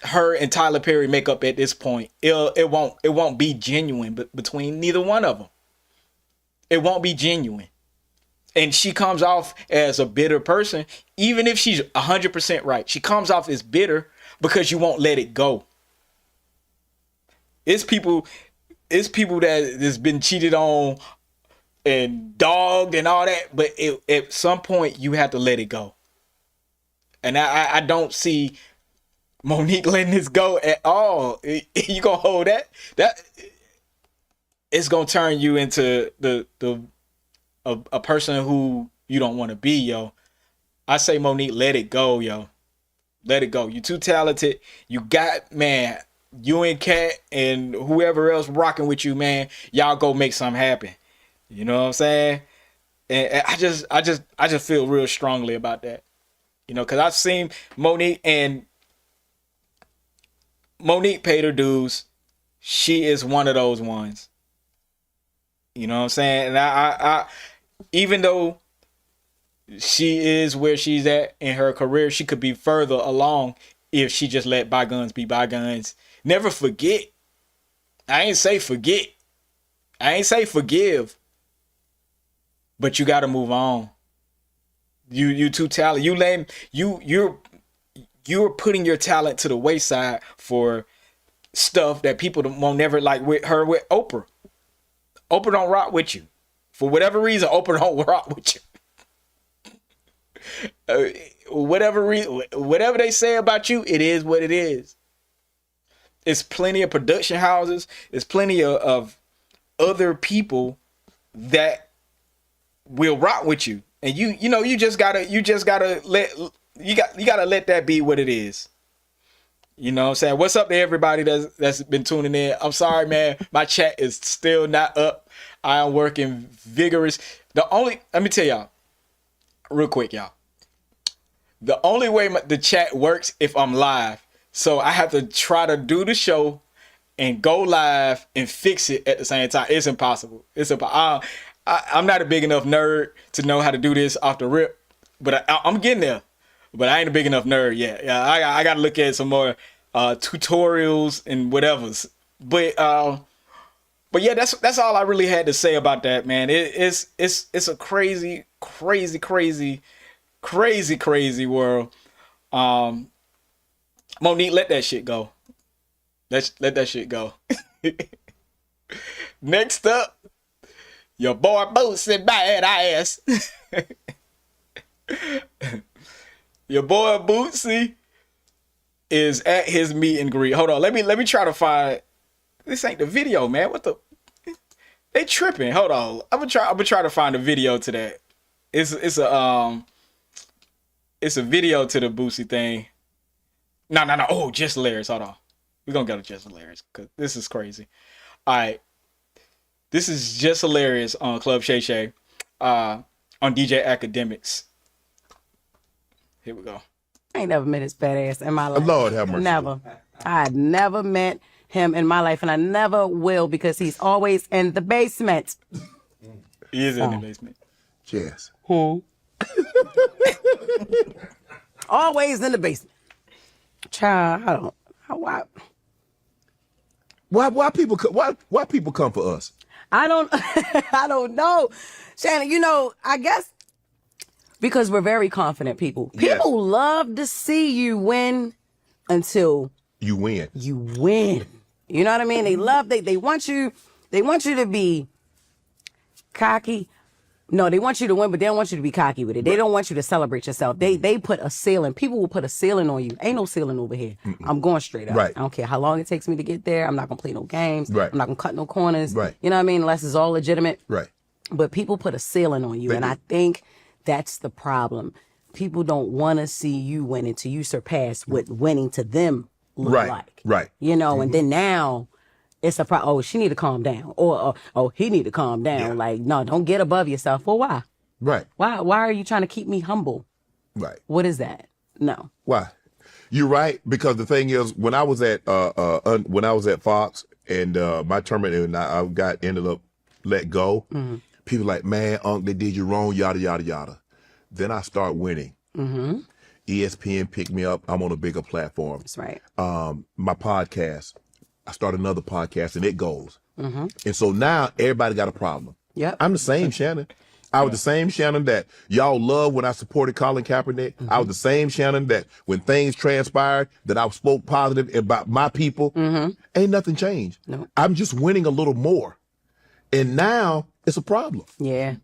Speaker 1: her and Tyler Perry make up at this point, it won't be genuine between neither one of them. It won't be genuine. And she comes off as a bitter person, even if she's 100% right. She comes off as bitter because you won't let it go. It's people that has been cheated on and dogged and all that, but at some point you have to let it go. And I don't see Monique letting this go at all. You gonna hold that it's gonna turn you into a person who you don't want to be, yo. I say, Monique, let it go, yo. Let it go. You too talented. You got, man, you and Kat and whoever else rocking with you, man, y'all go make something happen. You know what I'm saying? And I just feel real strongly about that. You know, because I've seen Monique paid her dues. She is one of those ones. You know what I'm saying? And I even though she is where she's at in her career, she could be further along if she just let bygones be bygones. Never forget. I ain't say forget. I ain't say forgive. But you got to move on. You too talented. You're putting your talent to the wayside for stuff that people won't never like with Oprah. Oprah don't rock with you. For whatever reason, Oprah don't rock with you. Whatever they say about you, it is what it is. It's plenty of production houses. There's plenty of other people that will rock with you. And you just gotta let that be what it is. You know what I'm saying? What's up to everybody that's been tuning in? I'm sorry, man. My chat is still not up. I am working vigorous. Let me tell y'all real quick, y'all. The only way the chat works if I'm live. So I have to try to do the show and go live and fix it at the same time. It's impossible. I'm not a big enough nerd to know how to do this off the rip, but I'm getting there. But I ain't a big enough nerd yet. Yeah, I got to look at some more tutorials and whatever's. But yeah, that's all I really had to say about that, man. It's a crazy world. Monique, let that shit go. Let that shit go. Next up, your boy Boosie bad ass. Your boy Boosie is at his meet and greet. Hold on, let me try to find. This ain't the video, man. What the? They tripping. Hold on. I'm gonna try to find a video to that. It's a video to the Boosie thing. No. Oh, just hilarious. Hold on. We're gonna go to just hilarious because this is crazy. All right. This is just hilarious on Club Shay Shay, on DJ Academics. Here we go.
Speaker 11: I ain't never met his fat ass in my life.
Speaker 12: Lord have mercy.
Speaker 11: Never. I had never met him in my life, and I never will because he's always in the basement.
Speaker 1: He is in the basement.
Speaker 12: Yes.
Speaker 11: Always in the basement. Child,
Speaker 12: Why people come for us?
Speaker 11: I don't know. Shannon, I guess because we're very confident people. People love to see you win until
Speaker 12: you win.
Speaker 11: You win. You know what I mean? They want you to be cocky. No, they want you to win, but they don't want you to be cocky with it. They don't want you to celebrate yourself. They put a ceiling. People will put a ceiling on you. Ain't no ceiling over here. I'm going straight up.
Speaker 12: Right.
Speaker 11: I don't care how long it takes me to get there. I'm not going to play no games.
Speaker 12: Right.
Speaker 11: I'm not going to cut no corners.
Speaker 12: Right.
Speaker 11: You know what I mean? Unless it's all legitimate.
Speaker 12: Right.
Speaker 11: But people put a ceiling on you, and I think that's the problem. People don't want to see you win until you surpass what winning to them look like.
Speaker 12: Right.
Speaker 11: And then now it's a problem. Oh, she need to calm down. Or he need to calm down.
Speaker 12: Yeah.
Speaker 11: Like, no, don't get above yourself. Well, why?
Speaker 12: Right.
Speaker 11: Why are you trying to keep me humble?
Speaker 12: Right.
Speaker 11: What is that? No.
Speaker 12: Why? You're right, because the thing is, when I was at Fox and my terminator and I ended up let go, people like, man, Unc, they did you wrong, yada yada yada. Then I start winning. ESPN picked me up. I'm on a bigger platform.
Speaker 11: That's right.
Speaker 12: My podcast, I started another podcast and it goes. And so now everybody got a problem.
Speaker 11: Yep.
Speaker 12: I'm the same Shannon. I was the same Shannon that y'all loved when I supported Colin Kaepernick. I was the same Shannon that when things transpired that I spoke positive about my people. Ain't nothing changed.
Speaker 11: No.
Speaker 12: I'm just winning a little more. And now it's a problem.
Speaker 11: Yeah.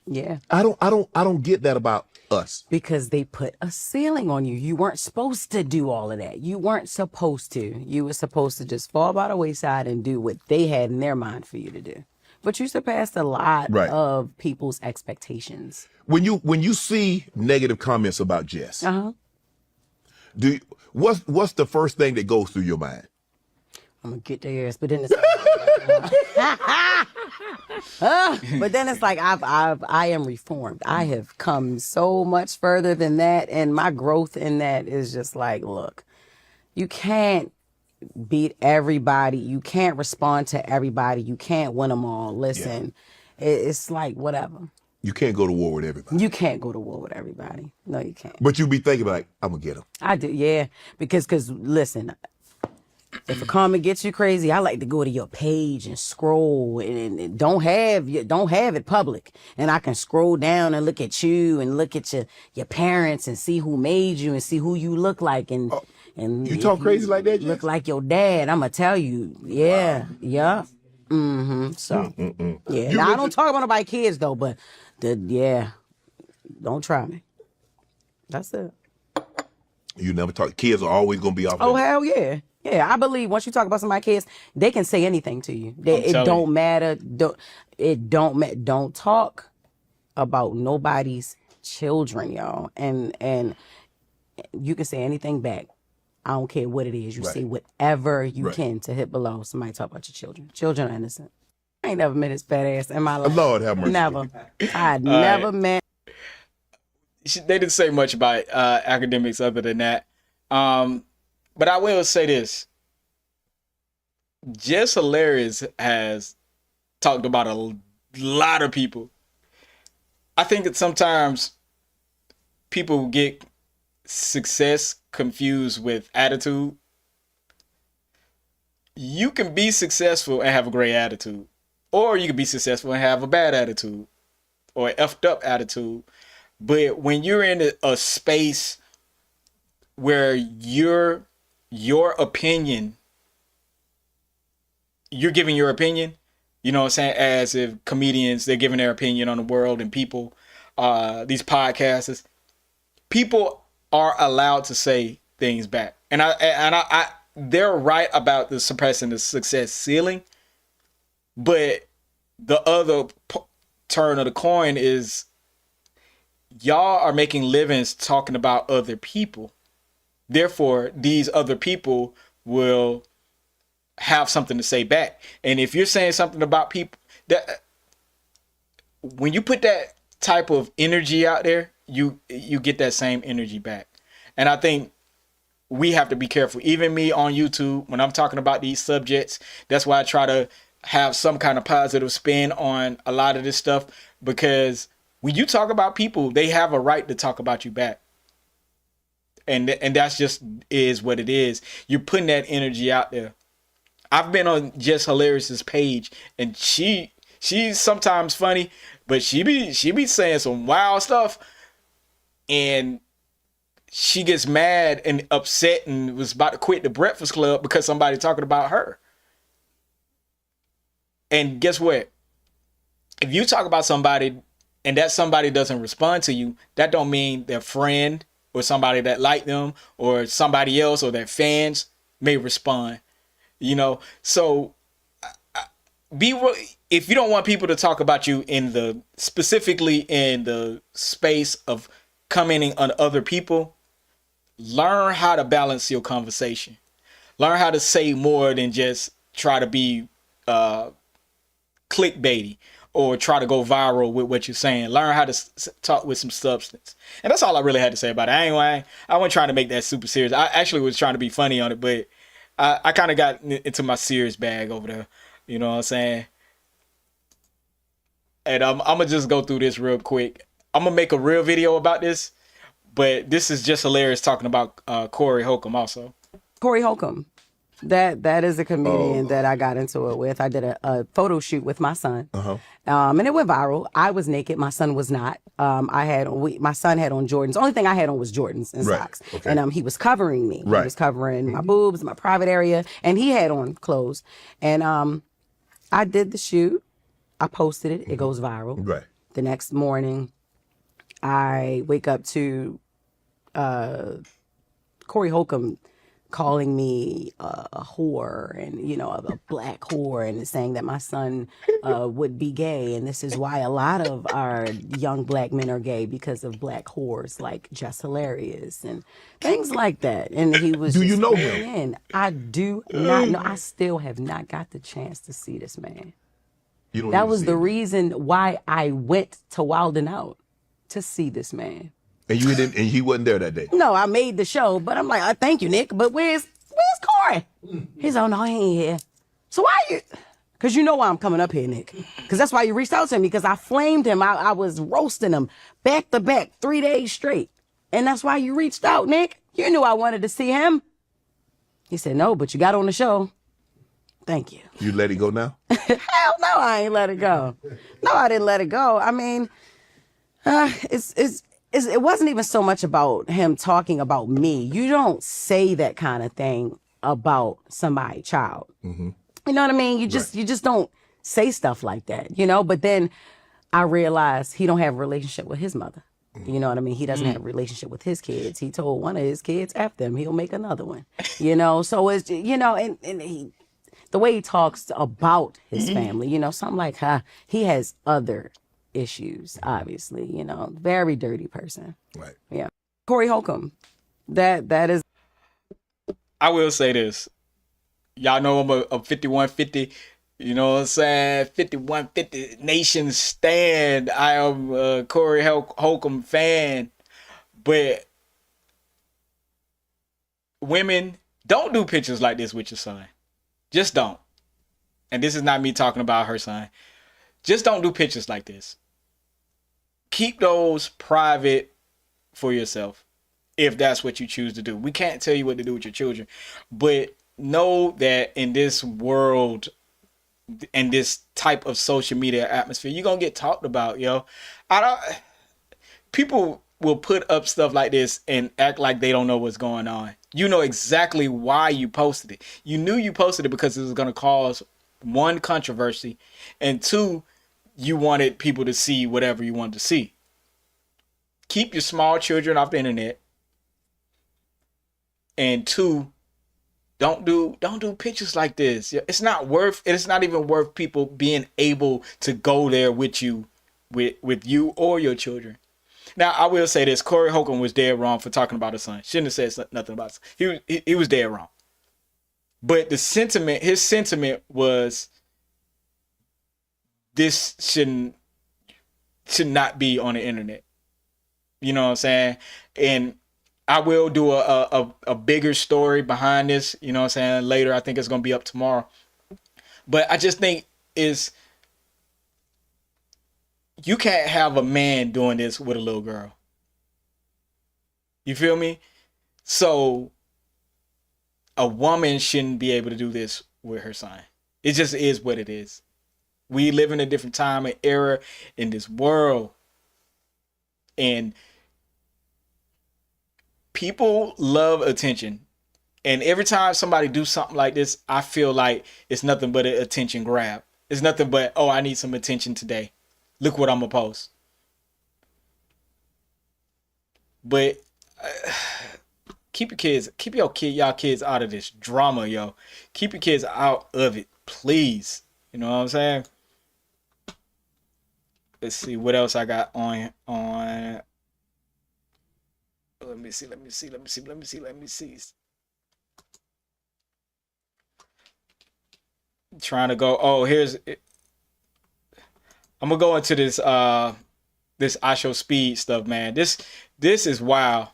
Speaker 11: Yeah.
Speaker 12: I don't get that about us.
Speaker 11: Because they put a ceiling on you. You weren't supposed to do all of that. You weren't supposed to. You were supposed to just fall by the wayside and do what they had in their mind for you to do. But you surpassed a lot of people's expectations.
Speaker 12: When you see negative comments about Jess, what's the first thing that goes through your mind?
Speaker 11: I'm gonna get their ass, but then it's but then it's like I am reformed. I have come so much further than that, and my growth in that is just like, look, you can't beat everybody. You can't respond to everybody. You can't win them all. Listen, it's like whatever.
Speaker 12: You can't go to war with everybody.
Speaker 11: You can't go to war with everybody. No, you can't.
Speaker 12: But you be thinking like, I'm gonna get him.
Speaker 11: I do, yeah, because listen. If a comment gets you crazy, I like to go to your page and scroll and don't have it public. And I can scroll down and look at you and look at your parents and see who made you and see who you look like and
Speaker 12: you talk crazy like that, Jess?
Speaker 11: Look like your dad. I'ma tell you, yeah, yeah. So yeah. Now, I don't talk about nobody kids though, but don't try me. That's it.
Speaker 12: You never talk. Kids are always gonna be off.
Speaker 11: Oh hell yeah. Yeah, I believe once you talk about somebody's kids, they can say anything to you. It don't matter. Don't talk about nobody's children, y'all. And you can say anything back. I don't care what it is. You say whatever you can to hit below. Somebody talk about your children. Children are innocent. I ain't never met his fat ass in my life.
Speaker 12: Lord have mercy.
Speaker 11: Never. I never met.
Speaker 1: They didn't say much about academics other than that. But I will say this. Jess Hilarious has talked about a lot of people. I think that sometimes people get success confused with attitude. You can be successful and have a great attitude. Or you can be successful and have a bad attitude. Or an effed up attitude. But when you're in a space where your opinion, you're giving your opinion, you know what I'm saying? As if comedians, they're giving their opinion on the world and people, these podcasters, people are allowed to say things back. And I they're right about the suppressing the success ceiling. But the other turn of the coin is y'all are making livings talking about other people. Therefore, these other people will have something to say back. And if you're saying something about people, that when you put that type of energy out there, you get that same energy back. And I think we have to be careful. Even me on YouTube, when I'm talking about these subjects, that's why I try to have some kind of positive spin on a lot of this stuff. Because when you talk about people, they have a right to talk about you back. And that's just is what it is. You're putting that energy out there. I've been on Jess Hilarious's page, and she's sometimes funny, but she be saying some wild stuff, and she gets mad and upset and was about to quit the Breakfast Club because somebody talking about her. And guess what? If you talk about somebody and that somebody doesn't respond to you, that don't mean their friend or somebody that like them or somebody else or their fans may respond, you know? So if you don't want people to talk about you specifically in the space of commenting on other people, learn how to balance your conversation. Learn how to say more than just try to be clickbaity or try to go viral with what you're saying. Learn how to talk with some substance. And that's all I really had to say about it. I wasn't trying to make that super serious. I actually was trying to be funny on it, but I kind of got into my serious bag over there. You know what I'm saying? And I'm going to just go through this real quick. I'm going to make a real video about this, But this is just hilarious talking about Corey Holcomb also.
Speaker 11: Corey Holcomb. That is a comedian that I got into it with. I did a photo shoot with my son, and it went viral. I was naked. My son was not. My son had on Jordans. The only thing I had on was Jordans and socks, and he was covering me. He was covering my boobs, my private area, and he had on clothes. And I did the shoot. I posted it. It goes viral.
Speaker 12: Right.
Speaker 11: The next morning, I wake up to Corey Holcomb calling me a whore and, you know, a black whore, and saying that my son would be gay. And this is why a lot of our young black men are gay, because of black whores like Just Hilarious and things like that. And he was
Speaker 12: Do you know him?
Speaker 11: I do not know. I still have not got the chance to see this man.
Speaker 12: You don't
Speaker 11: That
Speaker 12: even
Speaker 11: was
Speaker 12: see
Speaker 11: the
Speaker 12: him.
Speaker 11: reason why I went to Wild 'N Out, to see this man.
Speaker 12: And you didn't, and he wasn't there that day.
Speaker 11: No, I made the show, but I'm like, thank you, Nick, but where's Corey? He's like, oh, no, he ain't here. So why you? Because you know why I'm coming up here, Nick. Because that's why you reached out to me, because I flamed him. I was roasting him back to back 3 days straight. And that's why you reached out, Nick. You knew I wanted to see him. He said, no, but you got on the show. Thank you.
Speaker 12: You let it go now?
Speaker 11: Hell no, I ain't let it go. No, I didn't let it go. I mean, it wasn't even so much about him talking about me. You don't say that kind of thing about somebody's child.
Speaker 12: Mm-hmm.
Speaker 11: You know what I mean? You just don't say stuff like that, you know? But then I realized he don't have a relationship with his mother. You know what I mean? He doesn't have a relationship with his kids. He told one of his kids, F them, he'll make another one. You know, so it's, you know, and he, the way he talks about his family, you know, something like, he has other issues, obviously, you know, very dirty person.
Speaker 12: Right.
Speaker 11: Yeah. Corey Holcomb. That is.
Speaker 1: I will say this. Y'all know I'm a 5150, you know what I'm saying? 5150 Nation stand. I am a Corey Holcomb fan. But women, don't do pictures like this with your son. Just don't. And this is not me talking about her son. Just don't do pictures like this. Keep those private for yourself, if that's what you choose to do. We can't tell you what to do with your children, but know that in this world and this type of social media atmosphere, you're gonna get talked about, yo. People will put up stuff like this and act like they don't know what's going on. You know exactly why you posted it. You knew you posted it because it was gonna cause, one, controversy, and two, you wanted people to see whatever you wanted to see. Keep your small children off the internet. And two, don't do pictures like this. It's not even worth people being able to go there with you, with you or your children. Now, I will say this: Corey Holcomb was dead wrong for talking about his son. Shouldn't have said nothing about it. He was dead wrong. But his sentiment was, this should not be on the internet. You know what I'm saying? And I will do a bigger story behind this, you know what I'm saying, later. I think it's going to be up tomorrow. But I just think you can't have a man doing this with a little girl. You feel me? So a woman shouldn't be able to do this with her son. It just is what it is. We live in a different time and era in this world. And people love attention. And every time somebody do something like this, I feel like it's nothing but an attention grab. It's nothing but, oh, I need some attention today. Look what I'm gonna post. But keep y'all kids out of this drama, yo. Keep your kids out of it, please. You know what I'm saying? Let's see what else I got on. Let me see. Trying to go. Oh, here's. I'm gonna go into this this Ishowspeed stuff, man. This is wild.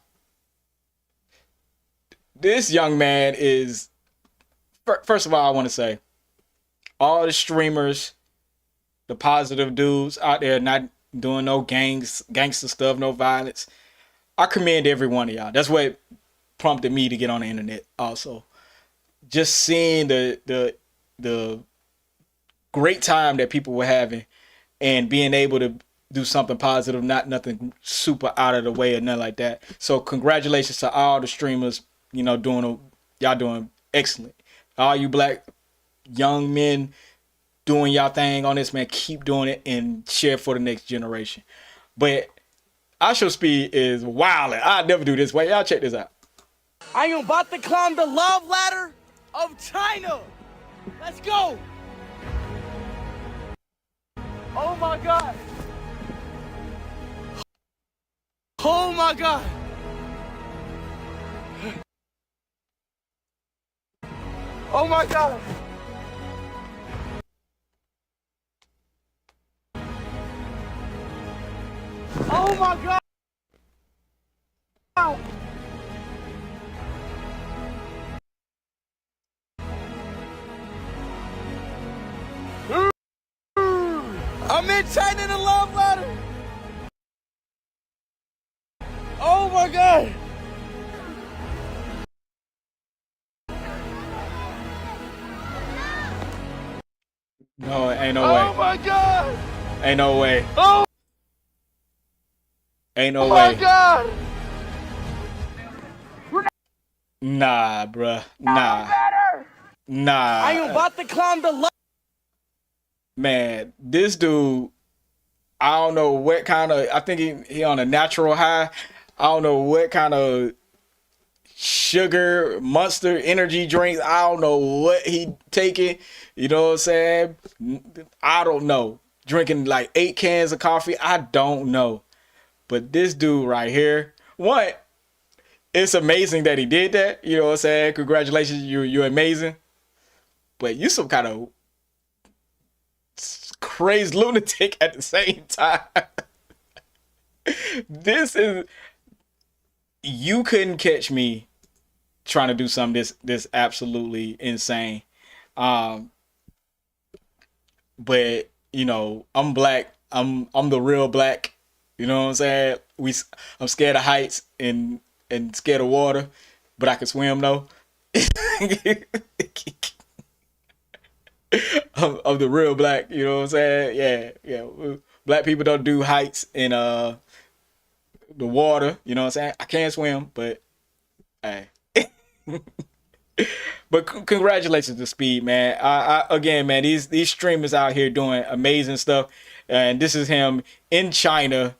Speaker 1: This young man is. First of all, I want to say, all the streamers, the positive dudes out there, not doing no gangster stuff, no violence. I commend every one of y'all. That's what prompted me to get on the internet. Also, just seeing the great time that people were having, and being able to do something positive, not nothing super out of the way or nothing like that. So congratulations to all the streamers. You know, y'all doing excellent. All you black young men doing y'all thing on this, man. Keep doing it and share for the next generation. But Ishowspeed is wilding. I'll never do this way. Y'all check this out.
Speaker 13: I am about to climb the love ladder of China. Let's go. Oh my God. Oh my God. Oh my God. Oh my God. I'm in China in the love ladder. Oh my God.
Speaker 1: No, ain't no way.
Speaker 13: Oh my God.
Speaker 1: Ain't no way.
Speaker 13: Oh,
Speaker 1: Ain't no
Speaker 13: my
Speaker 1: way.
Speaker 13: God.
Speaker 1: Nah, bruh. Nah. Nah.
Speaker 13: I am about to climb the love.
Speaker 1: Man, this dude, I don't know what kind of, I think he on a natural high. I don't know what kind of sugar, Monster energy drinks. I don't know what he taking. You know what I'm saying? I don't know. Drinking like 8 cans of coffee. I don't know. But this dude right here, what? It's amazing that he did that. You know what I'm saying? Congratulations, you're amazing. But you some kind of crazy lunatic at the same time. This is, you couldn't catch me trying to do something this absolutely insane. But you know, I'm black. I'm the real black. You know what I'm saying? I'm scared of heights and scared of water, but I can swim though. I'm the real black. You know what I'm saying? Yeah. Black people don't do heights in the water. You know what I'm saying? I can't swim, but hey. But congratulations to Speed, man. Again, man, these streamers out here doing amazing stuff, and this is him in China.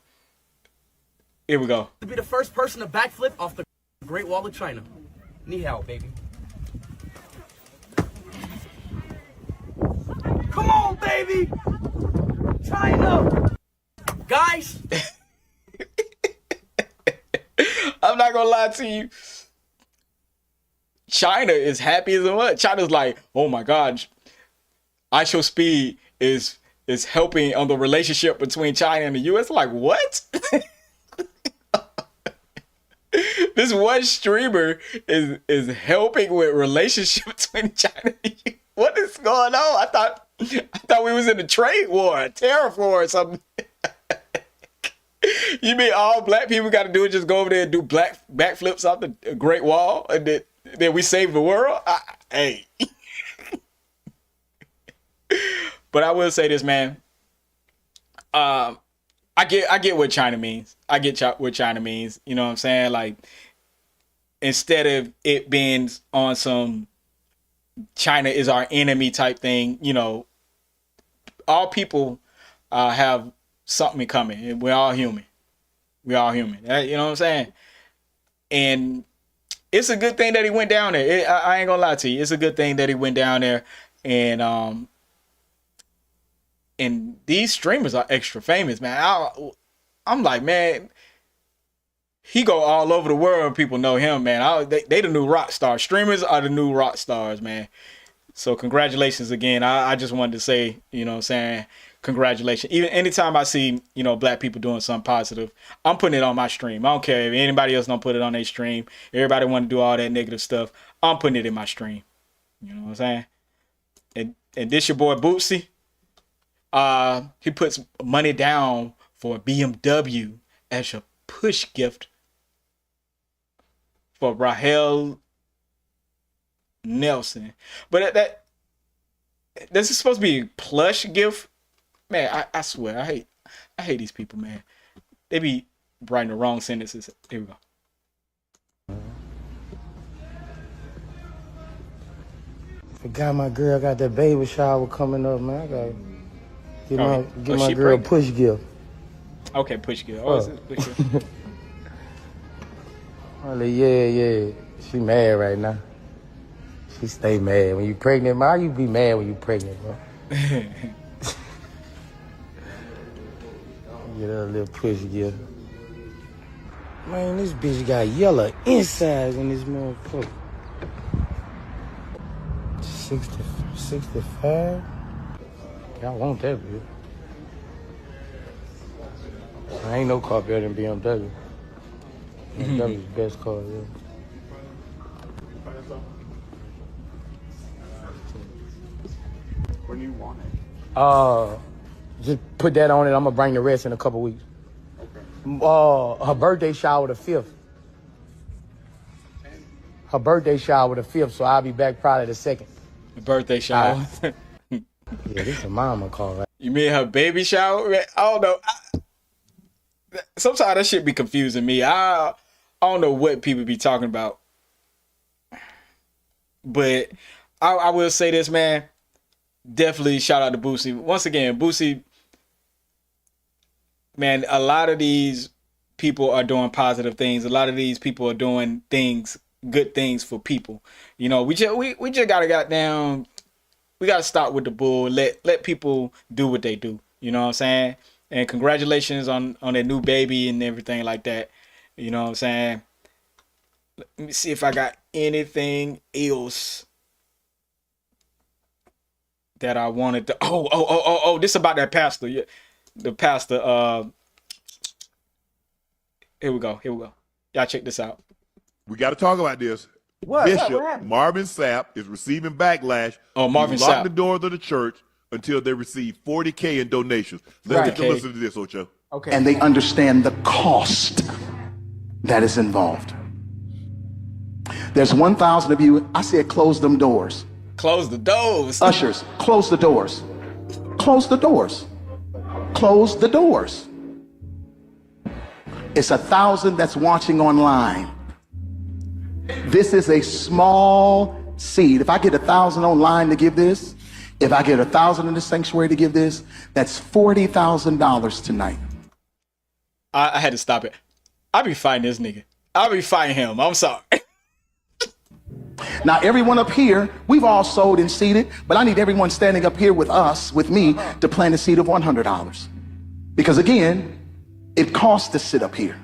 Speaker 1: Here we go.
Speaker 13: To be the first person to backflip off the Great Wall of China. Ni hao, baby. Come on, baby. China. Guys.
Speaker 1: I'm not gonna lie to you. China is happy as a mud. China's like, oh my God, Ishowspeed is helping on the relationship between China and the US. Like, what? This one streamer is helping with relationship between China and the US. What is going on? I thought we was in a trade war, a tariff war or something. You mean all black people got to do is just go over there and do backflips off the Great Wall, and then we save the world? Hey. But I will say this, man. I get what China means. I get what China means. You know what I'm saying? Like, instead of it being on some China is our enemy type thing, you know, all people have something in common. We're all human. We're all human. You know what I'm saying? And it's a good thing that he went down there. I ain't gonna lie to you. It's a good thing that he went down there. And these streamers are extra famous, man. I'm like, man, he go all over the world and people know him, man. They the new rock stars. Streamers are the new rock stars, man. So congratulations again. I just wanted to say, you know what I'm saying, congratulations. Even anytime I see, you know, black people doing something positive, I'm putting it on my stream. I don't care if anybody else don't put it on their stream. Everybody want to do all that negative stuff. I'm putting it in my stream. You know what I'm saying? And this your boy Boosie. He puts money down for a BMW as a push gift for Rahel Nelson. But this is supposed to be a plush gift. Man, I swear, I hate these people, man. They be writing the wrong sentences. Here we go.
Speaker 14: Forgot my girl got that baby shower coming up, man. I gotta get my girl
Speaker 1: pregnant?
Speaker 14: push gift.
Speaker 1: Okay, push gift. Oh, is it push gift?
Speaker 14: Yeah. She mad right now. She stay mad. When you pregnant, man, how you be mad when you pregnant, bro? Get her a little push gift. Man, this bitch got yellow insides in this motherfucker. 65? Y'all want that, bitch. I ain't no car better than BMW. BMW's the best car, yeah.
Speaker 1: What do you want?
Speaker 14: Just put that on it. I'm gonna bring the rest in a couple weeks. Okay. Her birthday shower the 5th. Her birthday shower the 5th, so I'll be back probably the 2nd.
Speaker 1: The birthday shower.
Speaker 14: Yeah, this is a mama call, right?
Speaker 1: You mean her baby shower? Man, I don't know. Sometimes that shit be confusing me. I don't know what people be talking about. But I will say this, man. Definitely shout out to Boosie. Once again, Boosie, man, a lot of these people are doing positive things. A lot of these people are doing things, good things for people. You know, we just gotta we gotta stop with the bull. Let people do what they do. You know what I'm saying? And congratulations on their new baby and everything like that. You know what I'm saying? Let me see if I got anything else that I wanted to. Oh, this about that pastor. Yeah. The pastor, here we go. Y'all check this out.
Speaker 12: We got to talk about this.
Speaker 1: What
Speaker 12: Bishop Marvin Sapp is receiving backlash.
Speaker 1: Oh, Marvin
Speaker 12: He's locked
Speaker 1: Sapp.
Speaker 12: the doors of the church until they receive $40K in donations. Let's get to listen to this, Ocho.
Speaker 15: Okay. And they understand the cost that is involved. There's 1,000 of you. I said close them doors.
Speaker 1: Close the doors.
Speaker 15: Ushers, close the doors. Close the doors. Close the doors. It's 1,000 that's watching online. This is a small seed. If I get 1,000 online to give this, if I get 1,000 in the sanctuary to give this, that's $40,000 tonight.
Speaker 1: I had to stop it. I be fighting this nigga. I be fighting him. I'm sorry.
Speaker 15: Now, everyone up here, we've all sold and seeded, but I need everyone standing up here with us, with me, to plant a seed of $100. Because again, it costs to sit up here.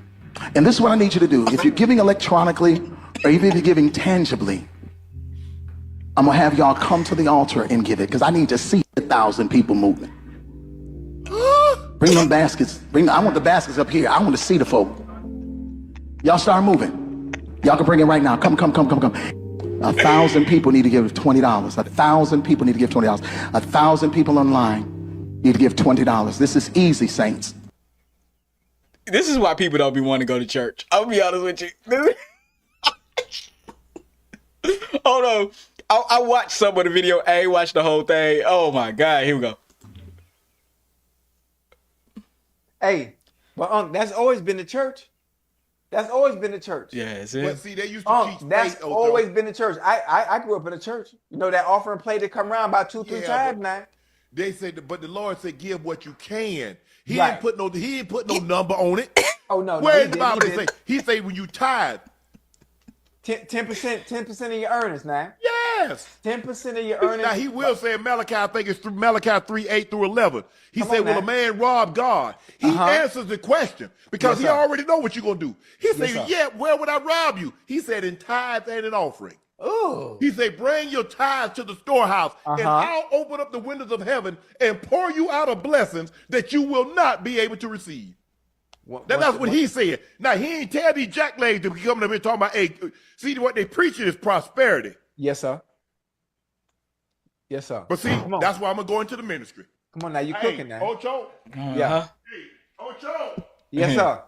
Speaker 15: And this is what I need you to do. If you're giving electronically, or even if you're giving tangibly, I'm gonna have y'all come to the altar and give it, because I need to see 1,000 people moving. Bring them baskets. I want the baskets up here. I want to see the folk. Y'all start moving. Y'all can bring it right now. Come. 1,000 people need to give $20. 1,000 people need to give $20. 1,000 people online need to give $20. This is easy, saints.
Speaker 1: This is why people don't be wanting to go to church. I'll be honest with you. Hold on. I watched some of the video. I ain't watched the whole thing. Oh my God. Here we go.
Speaker 16: Hey, but that's always been the church. That's always been the church.
Speaker 1: Yeah, is it?
Speaker 12: But see, they used to teach
Speaker 16: that's
Speaker 12: faith,
Speaker 16: always been the church. I grew up in a church. You know that offering plate that come around about 2-3 times now.
Speaker 12: They said, but the Lord said, give what you can. He
Speaker 16: Right.
Speaker 12: didn't put no number on it.
Speaker 16: Oh no.
Speaker 12: Where
Speaker 16: he
Speaker 12: in the
Speaker 16: did,
Speaker 12: Bible
Speaker 16: he
Speaker 12: they say?
Speaker 16: did.
Speaker 12: He say when you tithe.
Speaker 16: 10% of your earnings now.
Speaker 12: Yes.
Speaker 16: 10% of your earnings.
Speaker 12: Now he will say in Malachi, I think it's through Malachi 3:8-11. He
Speaker 16: Come
Speaker 12: said,
Speaker 16: on
Speaker 12: will
Speaker 16: now.
Speaker 12: a man rob God? He answers the question because
Speaker 16: Yes,
Speaker 12: he
Speaker 16: sir.
Speaker 12: already know what you're gonna do. He said,
Speaker 16: sir.
Speaker 12: yeah, where would I rob you? He said, in tithe and an offering.
Speaker 16: Ooh.
Speaker 12: He said, bring your tithe to the storehouse, and I'll open up the windows of heaven and pour you out of blessings that you will not be able to receive. That's what he said. Now, he ain't tell these jacklegs to be coming up here talking about, hey, see, what they preaching is prosperity.
Speaker 16: Yes, sir. Yes, sir.
Speaker 12: But see, that's why I'm going to go into the ministry.
Speaker 16: Come on now, you cooking now.
Speaker 12: Ocho.
Speaker 16: Yeah.
Speaker 12: Hey, Ocho.
Speaker 16: Yes, sir.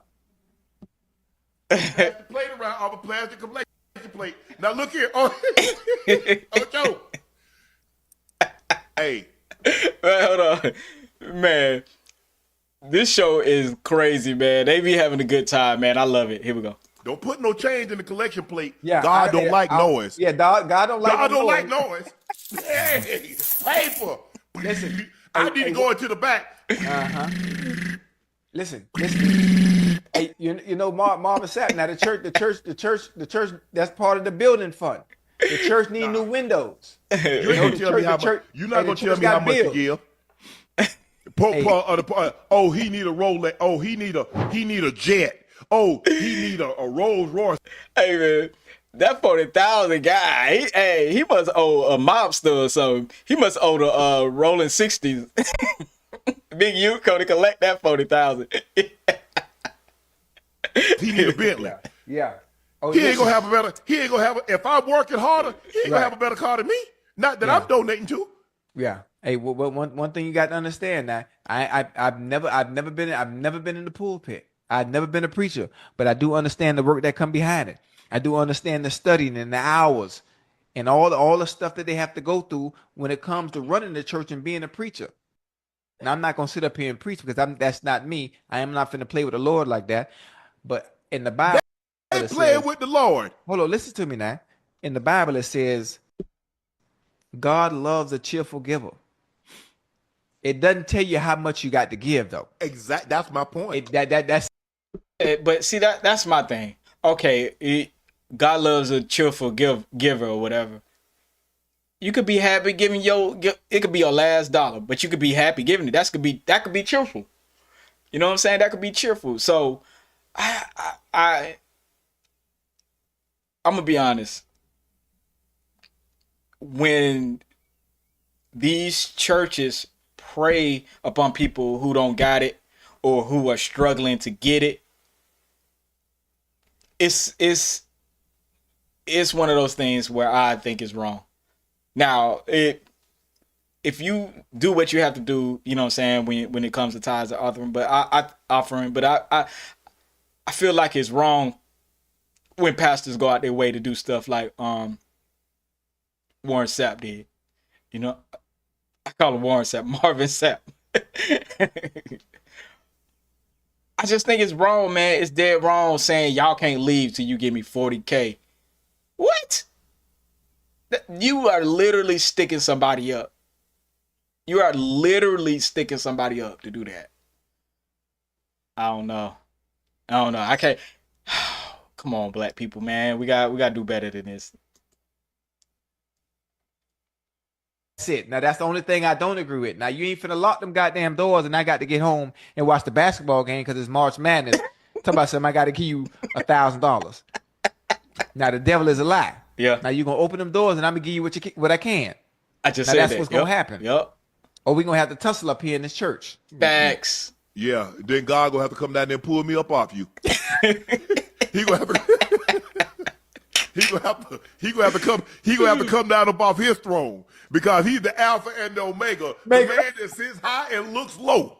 Speaker 12: Pass the plate around. I'm a plastic collection. plate. Now look here. Oh, oh Joe. Hey.
Speaker 1: Hold on. Man, this show is crazy, man. They be having a good time, man. I love it. Here we go.
Speaker 12: Don't put no change in the collection plate.
Speaker 16: Yeah,
Speaker 12: God don't like noise.
Speaker 16: Yeah, God don't like.
Speaker 12: God don't like noise. Hey, paper.
Speaker 16: Listen,
Speaker 12: I need to go into the back.
Speaker 16: Listen. Hey, you know Marvin Sapp. Now the church. That's part of the building fund. The church need new windows.
Speaker 12: You ain't gonna tell me how much. You're not gonna tell me how much to give. Oh, he need a Rolex. Oh, he need a jet. Oh, he need a Rolls Royce.
Speaker 1: Hey man, that 40,000 guy, he must owe a mobster or something. He must owe the rolling 60s. Big U come to collect that 40,000.
Speaker 12: He need a Bentley.
Speaker 16: Yeah. Oh,
Speaker 12: he ain't gonna have a better. He ain't gonna have. If I'm working harder, he ain't gonna have a better car than me. Not that I'm donating to.
Speaker 16: Yeah. Hey, well, one thing you got to understand now. I've never been in the pulpit. I've never been a preacher, but I do understand the work that come behind it. I do understand the studying and the hours and all the stuff that they have to go through when it comes to running the church and being a preacher. Now I'm not gonna sit up here and preach because that's not me. I am not finna play with the Lord like that. But in the Bible,
Speaker 12: they playing with the Lord.
Speaker 16: Hold on, listen to me now. In the Bible, it says, God loves a cheerful giver. It doesn't tell you how much you got to give, though.
Speaker 12: Exactly. That's my point.
Speaker 16: That's.
Speaker 1: But see, that's my thing. Okay, God loves a cheerful giver or whatever. You could be happy giving it could be your last dollar, but you could be happy giving it. That could be cheerful. You know what I'm saying? That could be cheerful. So I'm gonna be honest. When these churches prey upon people who don't got it or who are struggling to get it, it's one of those things where I think is wrong. Now, if you do what you have to do, you know what I'm saying, when it comes to tithes or offering, but I feel like it's wrong when pastors go out their way to do stuff like Warren Sapp did. You know, I call him Warren Sapp, Marvin Sapp. I just think it's wrong, man. It's dead wrong saying y'all can't leave till you give me 40K. What? You are literally sticking somebody up. You are literally sticking somebody up to do that. I don't know. I can't. Come on, black people, man. We got to do better than this.
Speaker 16: That's it. Now that's the only thing I don't agree with. Now you ain't finna lock them goddamn doors, and I got to get home and watch the basketball game because it's March Madness. Talk about something. I got to give you $1,000. Now the devil is a lie.
Speaker 1: Yeah.
Speaker 16: Now you gonna open them doors, and I'm gonna give you what I can.
Speaker 1: I just
Speaker 16: now
Speaker 1: said
Speaker 16: that's
Speaker 1: that.
Speaker 16: what's gonna happen.
Speaker 1: Yep.
Speaker 16: Or we gonna have to tussle up here in this church.
Speaker 1: Facts.
Speaker 12: Yeah. Then God gonna have to come down there and pull me up off you. He gonna have to. He gonna have to come down up off his throne because he's the Alpha and the Omega, the man that sits high and looks low.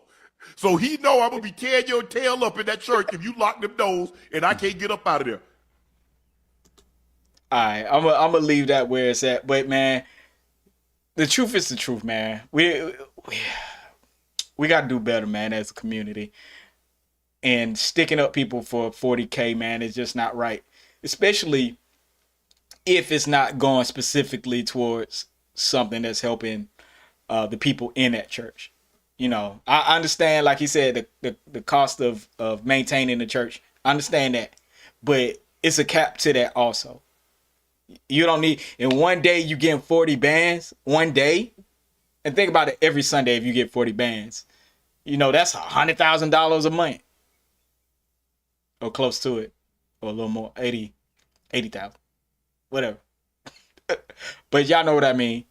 Speaker 12: So he know I'm gonna be tearing your tail up in that church if you lock them doors and I can't get up out of there.
Speaker 1: All right, I'm gonna leave that where it's at. But man, the truth is the truth, man. We gotta do better, man, as a community. And sticking up people for 40K, man, is just not right. Especially if it's not going specifically towards something that's helping the people in that church. You know, I understand, like he said, the cost of maintaining the church. I understand that. But it's a cap to that also. You don't need, in one day you getting 40 bands, one day. And think about it, every Sunday if you get 40 bands. You know, that's $100,000 a month. Or close to it. Or a little more, 80,000. Whatever. But y'all know what I mean.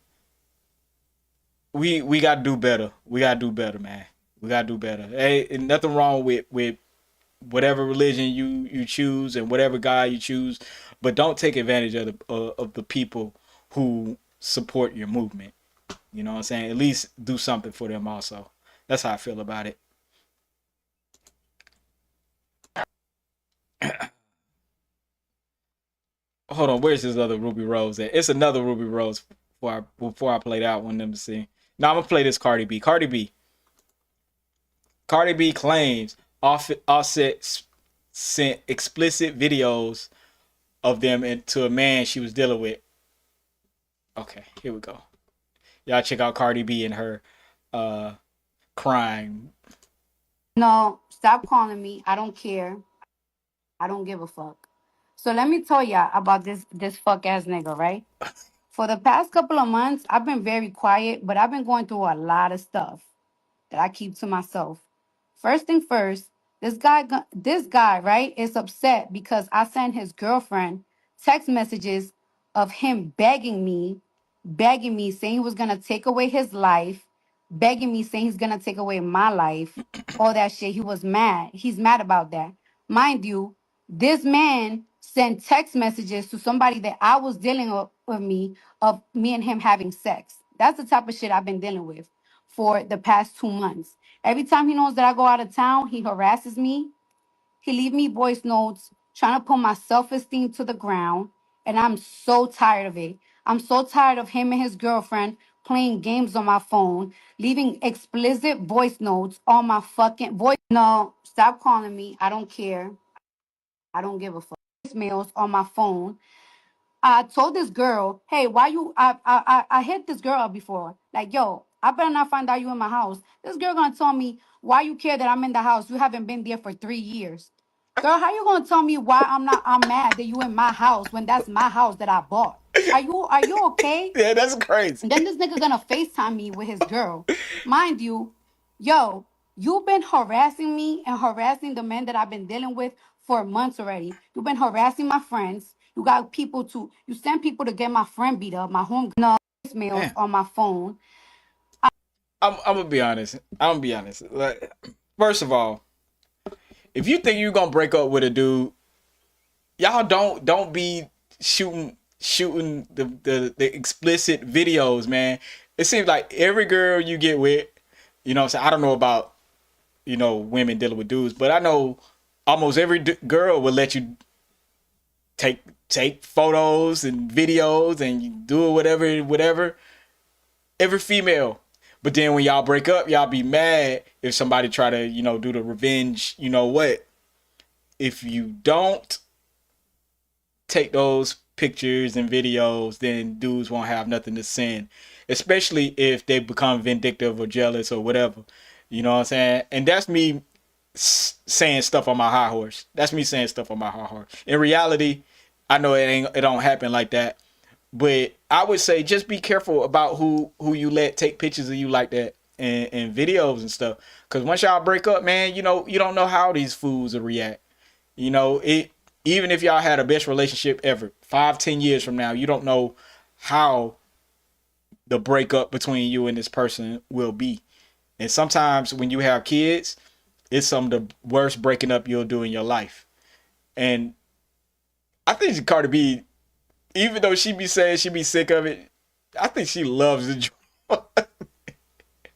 Speaker 1: We gotta do better. We gotta do better, man. We gotta do better. Hey, nothing wrong with whatever religion you choose and whatever God you choose, but don't take advantage of the people who support your movement. You know what I'm saying? At least do something for them also. That's how I feel about it. Hold hold on. Where's this other Ruby Rose at? It's another Ruby Rose before I play that one. Let me see. Now I'm gonna play this Cardi B. Cardi B claims Offset sent explicit videos of them to a man she was dealing with. Okay, here we go. Y'all check out Cardi B and her crying.
Speaker 17: No, stop calling me. I don't care. I don't give a fuck. So let me tell ya about this fuck ass nigga, right? For the past couple of months, I've been very quiet, but I've been going through a lot of stuff that I keep to myself. First thing first, this guy, right, is upset because I sent his girlfriend text messages of him begging me, saying he was gonna take away his life, begging me, saying he's gonna take away my life, all that shit. He was mad. He's mad about that. Mind you, this man sent text messages to somebody that I was dealing with me of me and him having sex. That's the type of shit I've been dealing with for the past 2 months. Every time he knows that I go out of town, he harasses me. He leave me voice notes trying to put my self-esteem to the ground. And I'm so tired of it. I'm so tired of him and his girlfriend playing games on my phone, leaving explicit voice notes on my fucking voice. No, stop calling me. I don't care. I don't give a fuck. Voicemails on my phone. I told this girl, hey, why you I hit this girl up before. Like, yo, I better not find out you in my house. This girl gonna tell me why you care that I'm in the house. You haven't been there for 3 years. Girl, how you gonna tell me why I'm mad that you in my house when that's my house that I bought? Are you okay?
Speaker 1: Yeah, that's crazy.
Speaker 17: And then this nigga gonna FaceTime me with his girl. Mind you, yo, you've been harassing me and harassing the men that I've been dealing with for months already. You've been harassing my friends. You send people to get my friend beat up, my home voicemails on my phone.
Speaker 1: I'm gonna be honest. Like, first of all, if you think you're gonna break up with a dude, y'all don't be shooting the explicit videos, man. It seems like every girl you get with, you know what I'm saying? I don't know about, women dealing with dudes, but I know almost every girl will let you take photos and videos and you do whatever. Every female. But then when y'all break up, y'all be mad if somebody try to, do the revenge, you know what? If you don't take those pictures and videos, then dudes won't have nothing to send. Especially if they become vindictive or jealous or whatever. You know what I'm saying? And that's me saying stuff on my high horse. In reality, I know it don't happen like that. But I would say just be careful about who you let take pictures of you like that and videos and stuff. Because once y'all break up, man, you don't know how these fools will react. Even if y'all had a best relationship ever, 5-10 years from now, you don't know how the breakup between you and this person will be. And sometimes when you have kids, it's some of the worst breaking up you'll do in your life. And I think Cardi B, even though she be saying she be sick of it, I think she loves the drama.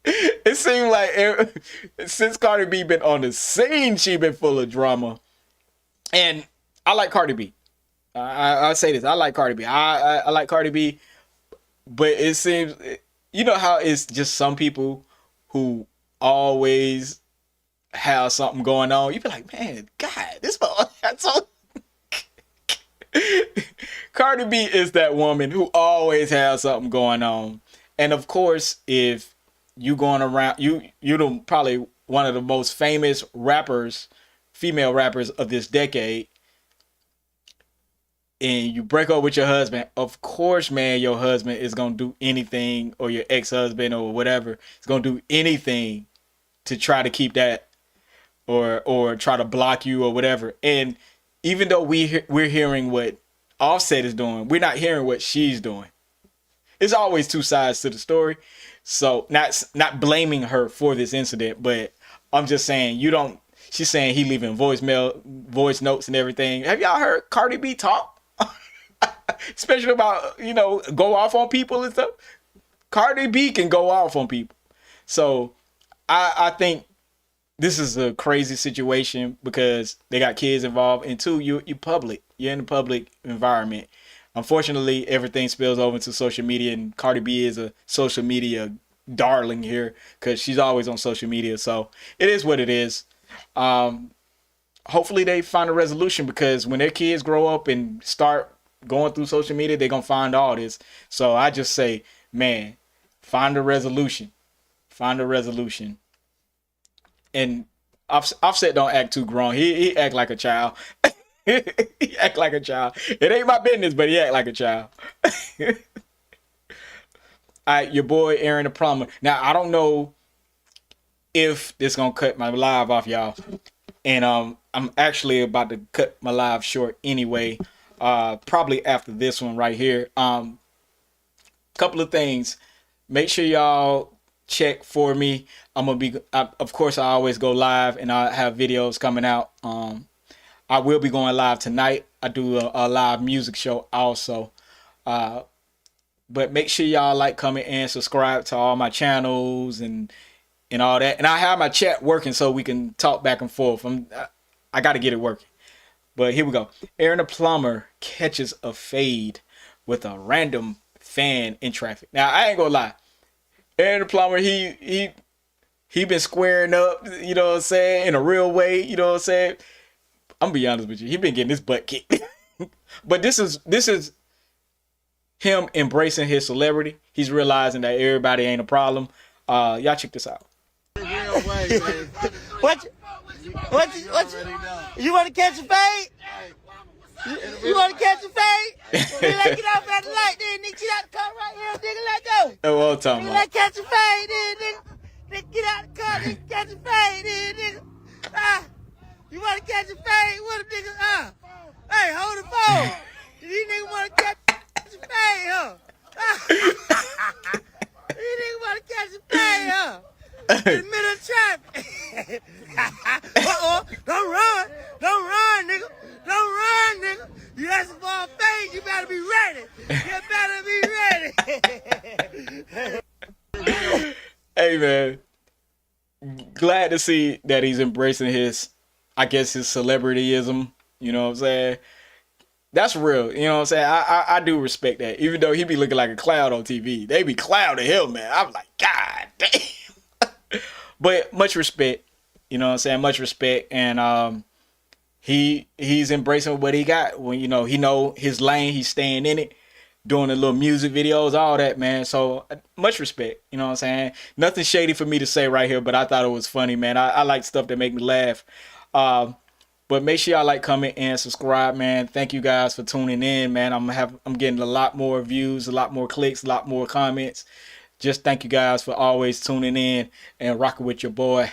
Speaker 1: It seems like since Cardi B been on the scene, she been full of drama. And I like Cardi B. I'll say this. I like Cardi B. I like Cardi B. But it seems, how it's just some people who always have something going on. You be like, man, God, this that's so... Cardi B is that woman who always has something going on. And of course, if you going around, you're probably one of the most famous rappers, female rappers of this decade, and you break up with your husband, of course, man, your husband is going to do anything, or your ex-husband or whatever, is going to do anything to try to keep that or try to block you or whatever. And even though we're hearing what Offset is doing, we're not hearing what she's doing. It's always two sides to the story. So not blaming her for this incident, but I'm just saying she's saying he leaving voice notes and everything. Have y'all heard Cardi B talk? Especially about, go off on people and stuff. Cardi B can go off on people. So I think this is a crazy situation because they got kids involved, and two, you're public. You're in the public environment. unfortunately, everything spills over into social media, and Cardi B is a social media darling here because she's always on social media. So it is what it is. Hopefully they find a resolution, because when their kids grow up and start going through social media, they're going to find all this. So I just say, man, find a resolution. Find a resolution. And Offset don't act too grown. He act like a child. He act like a child. It ain't my business, but he act like a child. All right, your boy Aaron the Plumber. Now, I don't know if this gonna cut my live off, y'all. And I'm actually about to cut my live short anyway. Probably after this one right here. Couple of things. Make sure y'all check for me. Of course, I always go live, and I have videos coming out. I will be going live tonight. I do a live music show also. But make sure y'all like, comment, and subscribe to all my channels and all that. And I have my chat working so we can talk back and forth. I got to get it working. But here we go. Aaron the Plumber catches a fade with a random fan in traffic. Now, I ain't gonna lie. Aaron the Plumber, he been squaring up, you know what I'm saying, in a real way, you know what I'm saying. I'm gonna be honest with you. He been getting his butt kicked. But this is him embracing his celebrity. He's realizing that everybody ain't a problem. Y'all check this out.
Speaker 13: What? You want to catch a fade? You want to catch a fade? Nigga, get off at the light, then nigga, get out the car right here, nigga, let go.
Speaker 1: That's what I'm talking about.
Speaker 13: Nigga, catch a fade, then nigga. Nigga, get out the car, nigga, catch a fade, then nigga. You want to catch a fade? What a nigga, Hey, hold the phone. These niggas want to catch a fade, huh? These niggas want to catch a fade, huh? In the middle of traffic. Don't run, nigga. Don't run, nigga. You asking for a fade, you better be ready. You better be ready.
Speaker 1: Hey, man. Glad to see that he's embracing his celebrityism. You know what I'm saying? That's real. You know what I'm saying? I do respect that. Even though he be looking like a clown on TV. They be clowning him, man. I'm like, God damn. But much respect. You know what I'm saying? Much respect. And he's embracing what he got. When he know his lane, he's staying in it, doing the little music videos, all that, man. So much respect. You know what I'm saying? Nothing shady for me to say right here, but I thought it was funny, man. I like stuff that make me laugh. But make sure y'all like, comment, and subscribe, man. Thank you guys for tuning in, man. I'm getting a lot more views, a lot more clicks, a lot more comments. Just thank you guys for always tuning in and rocking with your boy.